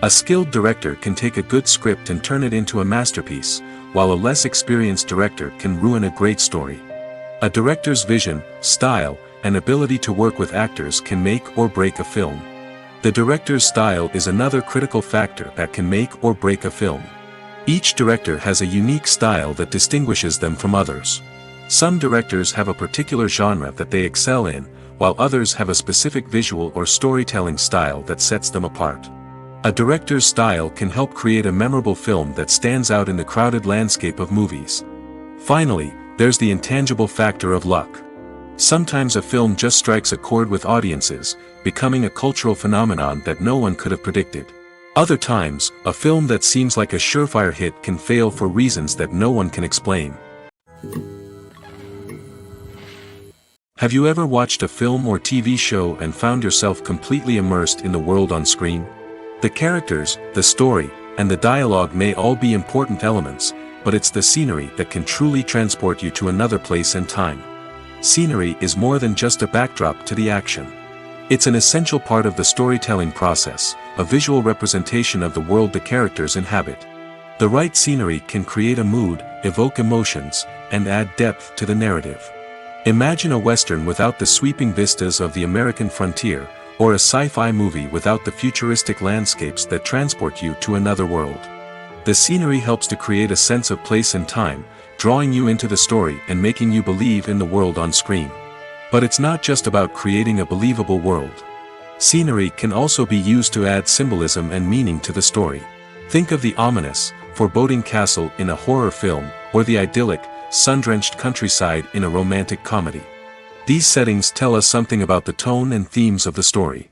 A skilled director can take a good script and turn it into a masterpiece, while a less experienced director can ruin a great story. A director's vision, style, and ability to work with actors can make or break a film. The director's style is another critical factor that can make or break a film. Each director has a unique style that distinguishes them from others. Some directors have a particular genre that they excel in, while others have a specific visual or storytelling style that sets them apart. A director's style can help create a memorable film that stands out in the crowded landscape of movies. Finally, there's the intangible factor of luck. Sometimes a film just strikes a chord with audiences, becoming a cultural phenomenon that no one could have predicted. Other times, a film that seems like a surefire hit can fail for reasons that no one can explain. Have you ever watched a film or TV show and found yourself completely immersed in the world on screen? The characters, the story, and the dialogue may all be important elements, but it's the scenery that can truly transport you to another place and time. Scenery is more than just a backdrop to the action. It's an essential part of the storytelling process, a visual representation of the world the characters inhabit. The right scenery can create a mood, evoke emotions, and add depth to the narrative. Imagine a Western without the sweeping vistas of the American frontier, or a sci-fi movie without the futuristic landscapes that transport you to another world. The scenery helps to create a sense of place and time, drawing you into the story and making you believe in the world on screen. But it's not just about creating a believable world. Scenery can also be used to add symbolism and meaning to the story. Think of the ominous, foreboding castle in a horror film, or the idyllic, sun-drenched countryside in a romantic comedy. These settings tell us something about the tone and themes of the story.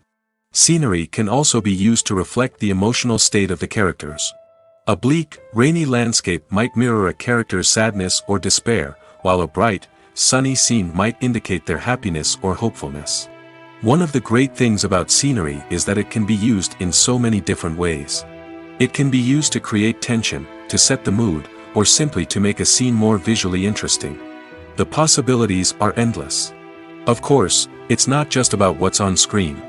Scenery can also be used to reflect the emotional state of the characters. A bleak, rainy landscape might mirror a character's sadness or despair, while a bright, sunny scene might indicate their happiness or hopefulness. One of the great things about scenery is that it can be used in so many different ways. It can be used to create tension, to set the mood, or simply to make a scene more visually interesting. The possibilities are endless. Of course, it's not just about what's on screen.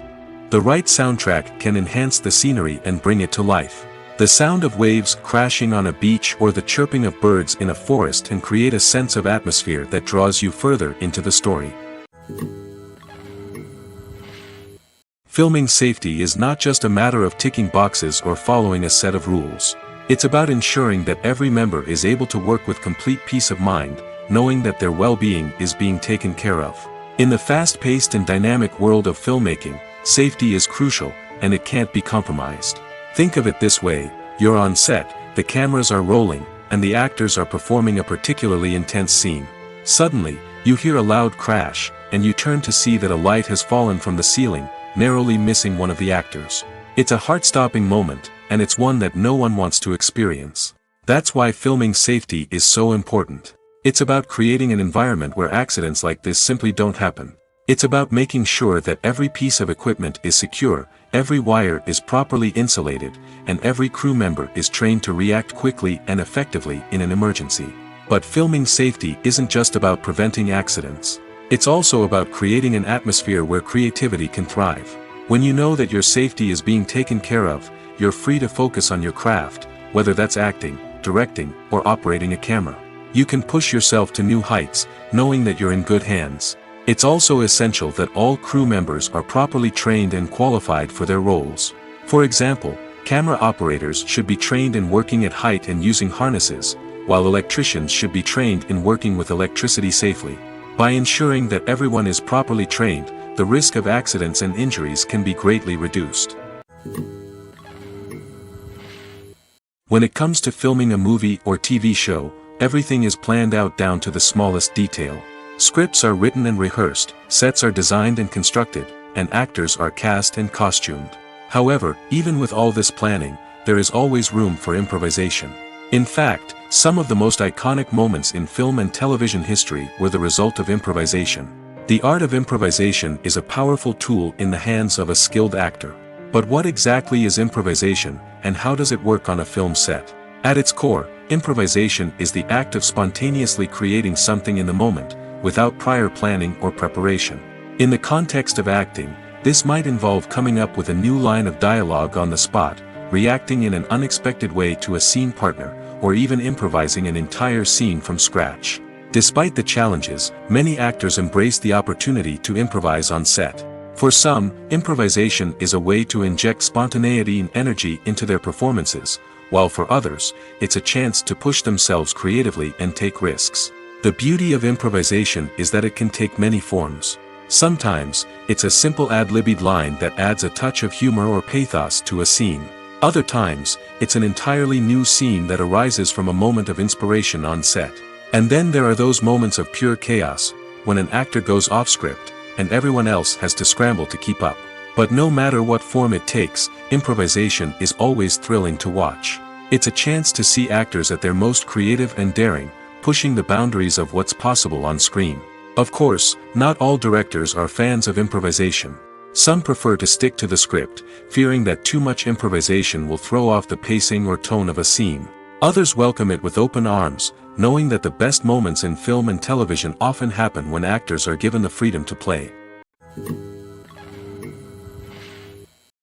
The right soundtrack can enhance the scenery and bring it to life. The sound of waves crashing on a beach or the chirping of birds in a forest can create a sense of atmosphere that draws you further into the story. Filming safety is not just a matter of ticking boxes or following a set of rules. It's about ensuring that every member is able to work with complete peace of mind, knowing that their well-being is being taken care of. In the fast-paced and dynamic world of filmmaking, safety is crucial, and it can't be compromised. Think of it this way: you're on set, the cameras are rolling, and the actors are performing a particularly intense scene. Suddenly, you hear a loud crash, and you turn to see that a light has fallen from the ceiling, narrowly missing one of the actors. It's a heart-stopping moment, and it's one that no one wants to experience. That's why filming safety is so important. It's about creating an environment where accidents like this simply don't happen. It's about making sure that every piece of equipment is secure, every wire is properly insulated, and every crew member is trained to react quickly and effectively in an emergency. But filming safety isn't just about preventing accidents. It's also about creating an atmosphere where creativity can thrive. When you know that your safety is being taken care of, you're free to focus on your craft, whether that's acting, directing, or operating a camera. You can push yourself to new heights, knowing that you're in good hands. It's also essential that all crew members are properly trained and qualified for their roles. For example, camera operators should be trained in working at height and using harnesses, while electricians should be trained in working with electricity safely. By ensuring that everyone is properly trained, the risk of accidents and injuries can be greatly reduced. When it comes to filming a movie or TV show, everything is planned out down to the smallest detail. Scripts are written and rehearsed, sets are designed and constructed, and actors are cast and costumed. However, even with all this planning, there is always room for improvisation. In fact, some of the most iconic moments in film and television history were the result of improvisation. The art of improvisation is a powerful tool in the hands of a skilled actor. But what exactly is improvisation, and how does it work on a film set? At its core, improvisation is the act of spontaneously creating something in the moment, without prior planning or preparation. In the context of acting, this might involve coming up with a new line of dialogue on the spot, reacting in an unexpected way to a scene partner, or even improvising an entire scene from scratch. Despite the challenges, many actors embrace the opportunity to improvise on set. For some, improvisation is a way to inject spontaneity and energy into their performances, while for others, it's a chance to push themselves creatively and take risks. The beauty of improvisation is that it can take many forms. Sometimes, it's a simple ad-libbed line that adds a touch of humor or pathos to a scene. Other times, it's an entirely new scene that arises from a moment of inspiration on set. And then there are those moments of pure chaos, when an actor goes off script, and everyone else has to scramble to keep up. But no matter what form it takes, improvisation is always thrilling to watch. It's a chance to see actors at their most creative and daring, pushing the boundaries of what's possible on screen. Of course, not all directors are fans of improvisation. Some prefer to stick to the script, fearing that too much improvisation will throw off the pacing or tone of a scene. Others welcome it with open arms, knowing that the best moments in film and television often happen when actors are given the freedom to play.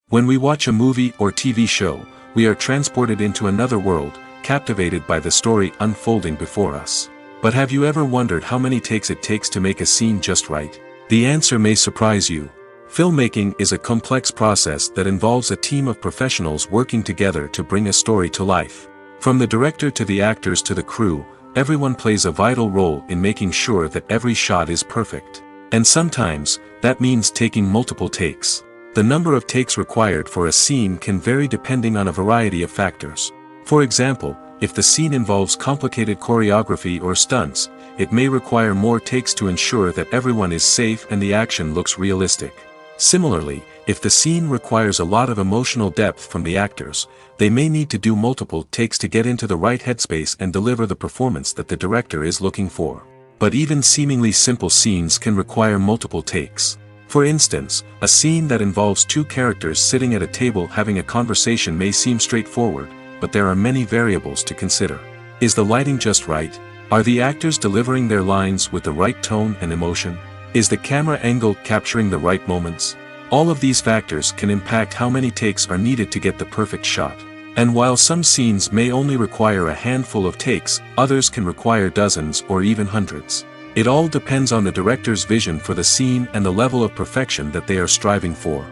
When we watch a movie or TV show, we are transported into another world, captivated by the story unfolding before us. But have you ever wondered how many takes it takes to make a scene just right? The answer may surprise you. Filmmaking is a complex process that involves a team of professionals working together to bring a story to life. From the director to the actors to the crew, everyone plays a vital role in making sure that every shot is perfect. And sometimes, that means taking multiple takes. The number of takes required for a scene can vary depending on a variety of factors. For example, if the scene involves complicated choreography or stunts, it may require more takes to ensure that everyone is safe and the action looks realistic. Similarly, if the scene requires a lot of emotional depth from the actors, they may need to do multiple takes to get into the right headspace and deliver the performance that the director is looking for. But even seemingly simple scenes can require multiple takes. For instance, a scene that involves two characters sitting at a table having a conversation may seem straightforward, but there are many variables to consider. Is the lighting just right? Are the actors delivering their lines with the right tone and emotion? Is the camera angle capturing the right moments? All of these factors can impact how many takes are needed to get the perfect shot. And while some scenes may only require a handful of takes, others can require dozens or even hundreds. It all depends on the director's vision for the scene and the level of perfection that they are striving for.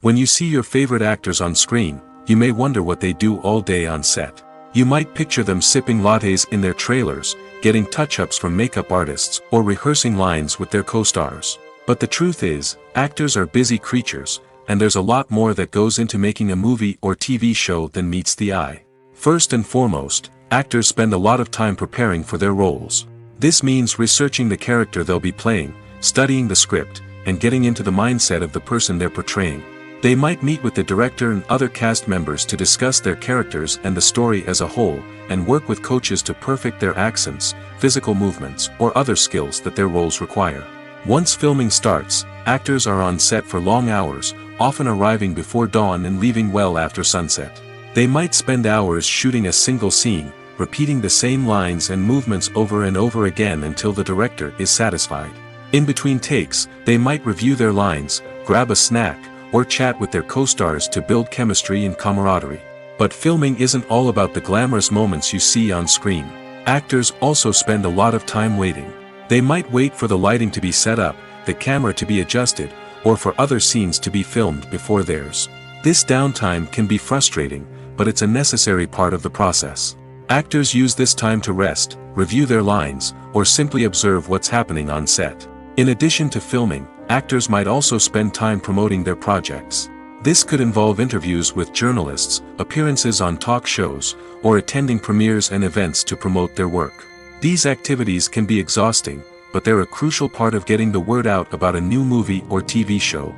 When you see your favorite actors on screen, you may wonder what they do all day on set. You might picture them sipping lattes in their trailers, getting touch-ups from makeup artists, or rehearsing lines with their co-stars. But the truth is, actors are busy creatures, and there's a lot more that goes into making a movie or TV show than meets the eye. First and foremost, actors spend a lot of time preparing for their roles. This means researching the character they'll be playing, studying the script, and getting into the mindset of the person they're portraying. They might meet with the director and other cast members to discuss their characters and the story as a whole, and work with coaches to perfect their accents, physical movements, or other skills that their roles require. Once filming starts, actors are on set for long hours, often arriving before dawn and leaving well after sunset. They might spend hours shooting a single scene, repeating the same lines and movements over and over again until the director is satisfied. In between takes, they might review their lines, grab a snack, or chat with their co-stars to build chemistry and camaraderie. But filming isn't all about the glamorous moments you see on screen. Actors also spend a lot of time waiting. They might wait for the lighting to be set up, the camera to be adjusted, or for other scenes to be filmed before theirs. This downtime can be frustrating, but it's a necessary part of the process. Actors use this time to rest, review their lines, or simply observe what's happening on set. In addition to filming, actors might also spend time promoting their projects. This could involve interviews with journalists, appearances on talk shows, or attending premieres and events to promote their work. These activities can be exhausting, but they're a crucial part of getting the word out about a new movie or TV show.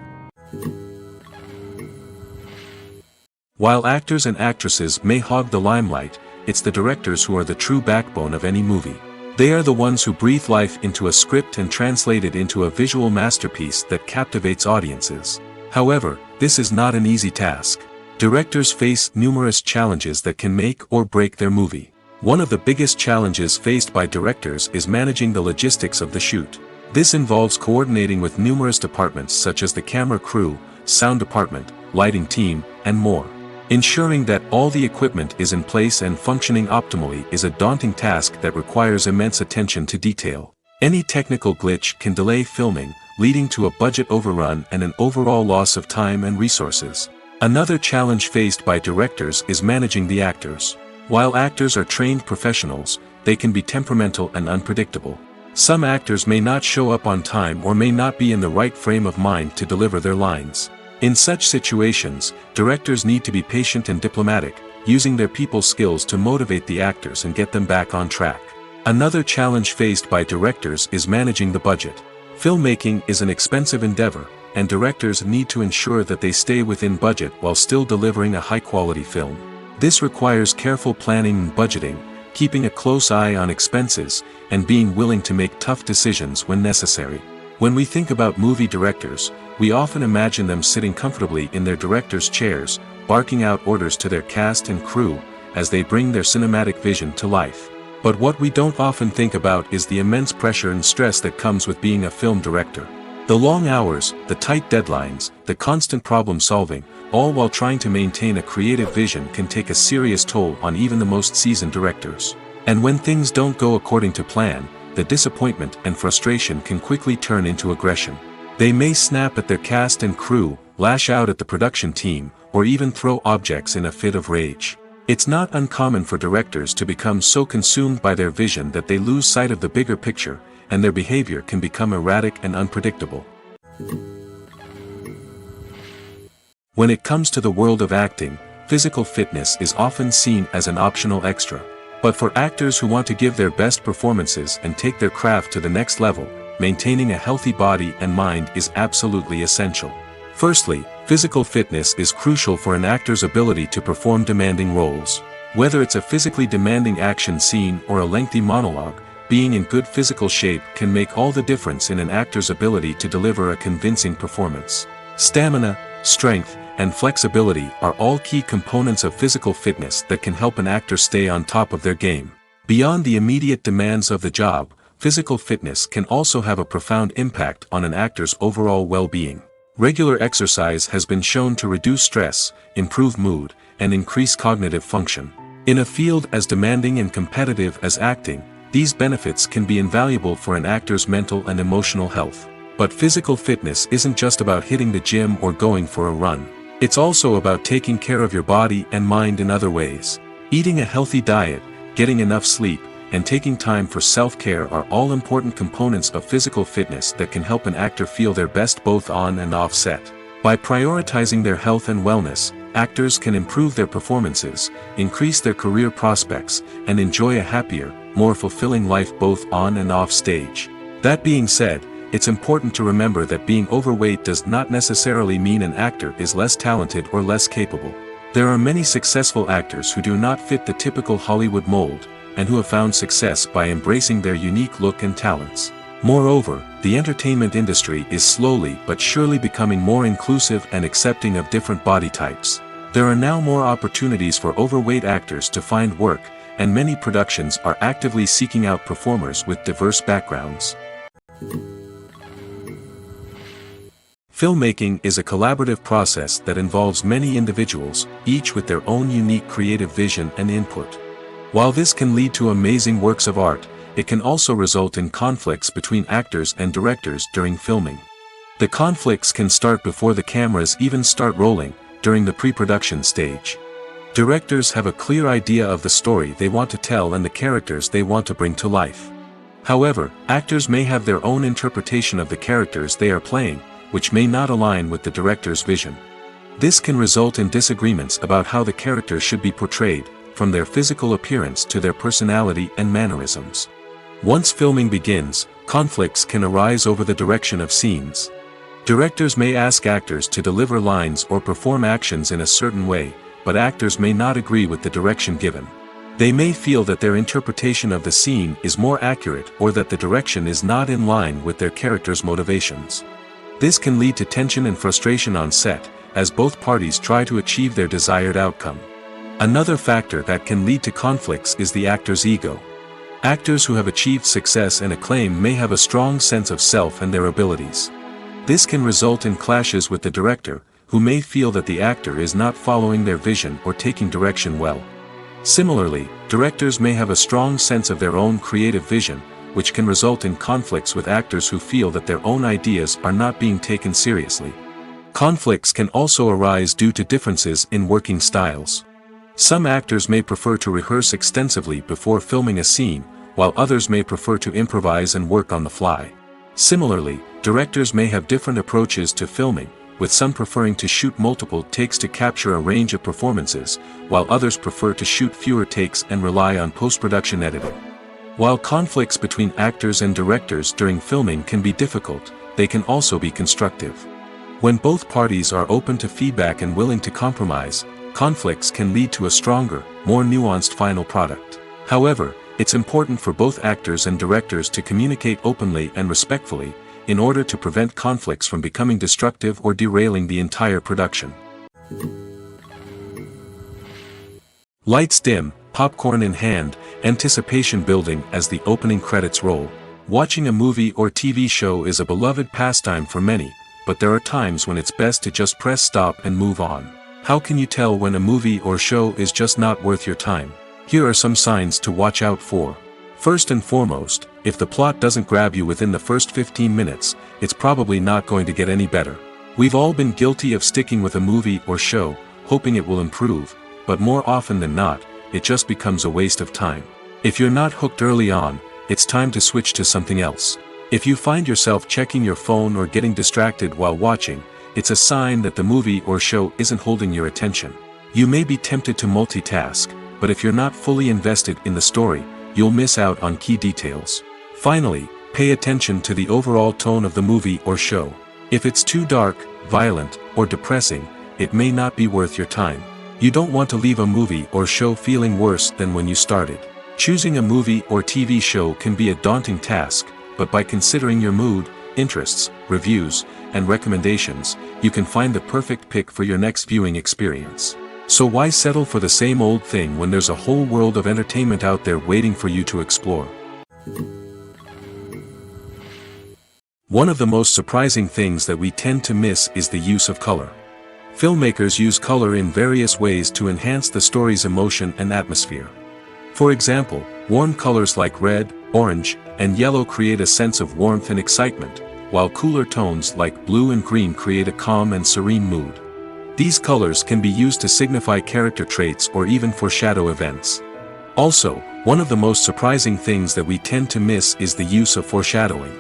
While actors and actresses may hog the limelight, it's the directors who are the true backbone of any movie. They are the ones who breathe life into a script and translate it into a visual masterpiece that captivates audiences. However, this is not an easy task. Directors face numerous challenges that can make or break their movie. One of the biggest challenges faced by directors is managing the logistics of the shoot. This involves coordinating with numerous departments such as the camera crew, sound department, lighting team, and more. Ensuring that all the equipment is in place and functioning optimally is a daunting task that requires immense attention to detail. Any technical glitch can delay filming, leading to a budget overrun and an overall loss of time and resources. Another challenge faced by directors is managing the actors. While actors are trained professionals, they can be temperamental and unpredictable. Some actors may not show up on time or may not be in the right frame of mind to deliver their lines. In such situations, directors need to be patient and diplomatic, using their people skills to motivate the actors and get them back on track. Another challenge faced by directors is managing the budget. Filmmaking is an expensive endeavor, and directors need to ensure that they stay within budget while still delivering a high-quality film. This requires careful planning and budgeting, keeping a close eye on expenses, and being willing to make tough decisions when necessary. When we think about movie directors, we often imagine them sitting comfortably in their director's chairs, barking out orders to their cast and crew, as they bring their cinematic vision to life. But what we don't often think about is the immense pressure and stress that comes with being a film director. The long hours, the tight deadlines, the constant problem solving, all while trying to maintain a creative vision can take a serious toll on even the most seasoned directors. And when things don't go according to plan, the disappointment and frustration can quickly turn into aggression. They may snap at their cast and crew, lash out at the production team, or even throw objects in a fit of rage. It's not uncommon for directors to become so consumed by their vision that they lose sight of the bigger picture, and their behavior can become erratic and unpredictable. When it comes to the world of acting, physical fitness is often seen as an optional extra. But for actors who want to give their best performances and take their craft to the next level, maintaining a healthy body and mind is absolutely essential. Firstly, physical fitness is crucial for an actor's ability to perform demanding roles. Whether it's a physically demanding action scene or a lengthy monologue, being in good physical shape can make all the difference in an actor's ability to deliver a convincing performance. Stamina, strength, and flexibility are all key components of physical fitness that can help an actor stay on top of their game. Beyond the immediate demands of the job, physical fitness can also have a profound impact on an actor's overall well-being. Regular exercise has been shown to reduce stress, improve mood, and increase cognitive function. In a field as demanding and competitive as acting, these benefits can be invaluable for an actor's mental and emotional health. But physical fitness isn't just about hitting the gym or going for a run. It's also about taking care of your body and mind in other ways. Eating a healthy diet, getting enough sleep, and taking time for self-care are all important components of physical fitness that can help an actor feel their best both on and off set. By prioritizing their health and wellness, actors can improve their performances, increase their career prospects, and enjoy a happier, more fulfilling life both on and off stage. That being said, it's important to remember that being overweight does not necessarily mean an actor is less talented or less capable. There are many successful actors who do not fit the typical Hollywood mold, and who have found success by embracing their unique look and talents. Moreover, the entertainment industry is slowly but surely becoming more inclusive and accepting of different body types. There are now more opportunities for overweight actors to find work, and many productions are actively seeking out performers with diverse backgrounds. Filmmaking is a collaborative process that involves many individuals, each with their own unique creative vision and input. While this can lead to amazing works of art, it can also result in conflicts between actors and directors during filming. The conflicts can start before the cameras even start rolling, during the pre-production stage. Directors have a clear idea of the story they want to tell and the characters they want to bring to life. However, actors may have their own interpretation of the characters they are playing, which may not align with the director's vision. This can result in disagreements about how the characters should be portrayed, from their physical appearance to their personality and mannerisms. Once filming begins, conflicts can arise over the direction of scenes. Directors may ask actors to deliver lines or perform actions in a certain way, but actors may not agree with the direction given. They may feel that their interpretation of the scene is more accurate or that the direction is not in line with their character's motivations. This can lead to tension and frustration on set, as both parties try to achieve their desired outcome. Another factor that can lead to conflicts is the actor's ego. Actors who have achieved success and acclaim may have a strong sense of self and their abilities. This can result in clashes with the director, who may feel that the actor is not following their vision or taking direction well. Similarly, directors may have a strong sense of their own creative vision, which can result in conflicts with actors who feel that their own ideas are not being taken seriously. Conflicts can also arise due to differences in working styles. Some actors may prefer to rehearse extensively before filming a scene, while others may prefer to improvise and work on the fly. Similarly, directors may have different approaches to filming, with some preferring to shoot multiple takes to capture a range of performances, while others prefer to shoot fewer takes and rely on post-production editing. While conflicts between actors and directors during filming can be difficult, they can also be constructive. When both parties are open to feedback and willing to compromise, conflicts can lead to a stronger, more nuanced final product. However, it's important for both actors and directors to communicate openly and respectfully, in order to prevent conflicts from becoming destructive or derailing the entire production. Lights dim, popcorn in hand, anticipation building as the opening credits roll. Watching a movie or TV show is a beloved pastime for many, but there are times when it's best to just press stop and move on. How can you tell when a movie or show is just not worth your time? Here are some signs to watch out for. First and foremost, if the plot doesn't grab you within the first 15 minutes, it's probably not going to get any better. We've all been guilty of sticking with a movie or show, hoping it will improve, but more often than not, it just becomes a waste of time. If you're not hooked early on, it's time to switch to something else. If you find yourself checking your phone or getting distracted while watching, it's a sign that the movie or show isn't holding your attention. You may be tempted to multitask, but if you're not fully invested in the story, you'll miss out on key details. Finally, pay attention to the overall tone of the movie or show. If it's too dark, violent, or depressing, it may not be worth your time. You don't want to leave a movie or show feeling worse than when you started. Choosing a movie or TV show can be a daunting task, but by considering your mood, interests, reviews, and recommendations, you can find the perfect pick for your next viewing experience. So why settle for the same old thing when there's a whole world of entertainment out there waiting for you to explore? One of the most surprising things that we tend to miss is the use of color. Filmmakers use color in various ways to enhance the story's emotion and atmosphere. For example, warm colors like red, orange, and yellow create a sense of warmth and excitement, while cooler tones like blue and green create a calm and serene mood. These colors can be used to signify character traits or even foreshadow events. Also, one of the most surprising things that we tend to miss is the use of foreshadowing.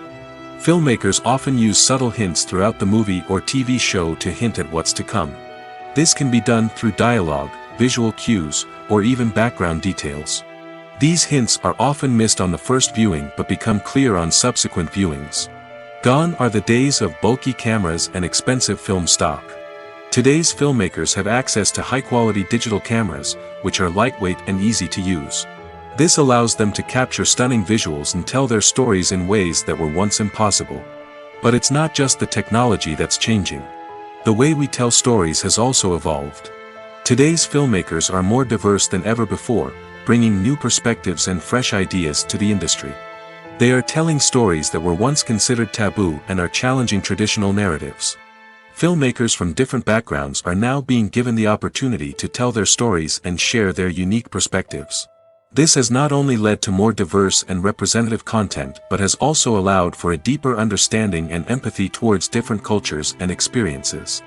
Filmmakers often use subtle hints throughout the movie or TV show to hint at what's to come. This can be done through dialogue, visual cues, or even background details. These hints are often missed on the first viewing but become clear on subsequent viewings. Gone are the days of bulky cameras and expensive film stock. Today's filmmakers have access to high-quality digital cameras, which are lightweight and easy to use. This allows them to capture stunning visuals and tell their stories in ways that were once impossible. But it's not just the technology that's changing. The way we tell stories has also evolved. Today's filmmakers are more diverse than ever before, bringing new perspectives and fresh ideas to the industry. They are telling stories that were once considered taboo and are challenging traditional narratives. Filmmakers from different backgrounds are now being given the opportunity to tell their stories and share their unique perspectives. This has not only led to more diverse and representative content but has also allowed for a deeper understanding and empathy towards different cultures and experiences.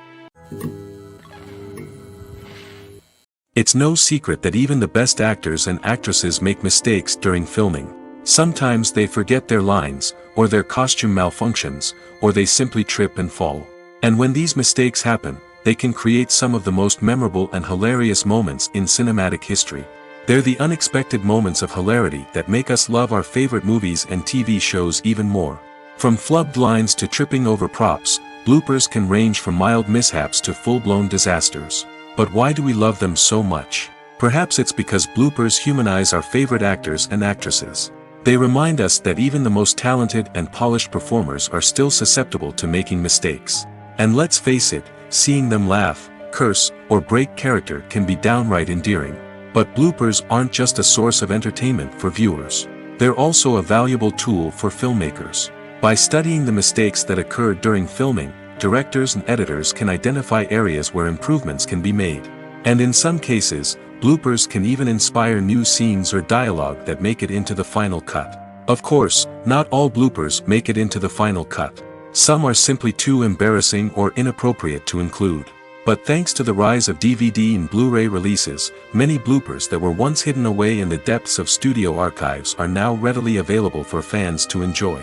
It's no secret that even the best actors and actresses make mistakes during filming. Sometimes they forget their lines, or their costume malfunctions, or they simply trip and fall. And when these mistakes happen, they can create some of the most memorable and hilarious moments in cinematic history. They're the unexpected moments of hilarity that make us love our favorite movies and TV shows even more. From flubbed lines to tripping over props, bloopers can range from mild mishaps to full-blown disasters. But why do we love them so much? Perhaps it's because bloopers humanize our favorite actors and actresses. They remind us that even the most talented and polished performers are still susceptible to making mistakes. And let's face it, seeing them laugh, curse, or break character can be downright endearing. But bloopers aren't just a source of entertainment for viewers. They're also a valuable tool for filmmakers. By studying the mistakes that occurred during filming, directors and editors can identify areas where improvements can be made. And in some cases, bloopers can even inspire new scenes or dialogue that make it into the final cut. Of course, not all bloopers make it into the final cut. Some are simply too embarrassing or inappropriate to include. But thanks to the rise of DVD and Blu-ray releases, many bloopers that were once hidden away in the depths of studio archives are now readily available for fans to enjoy.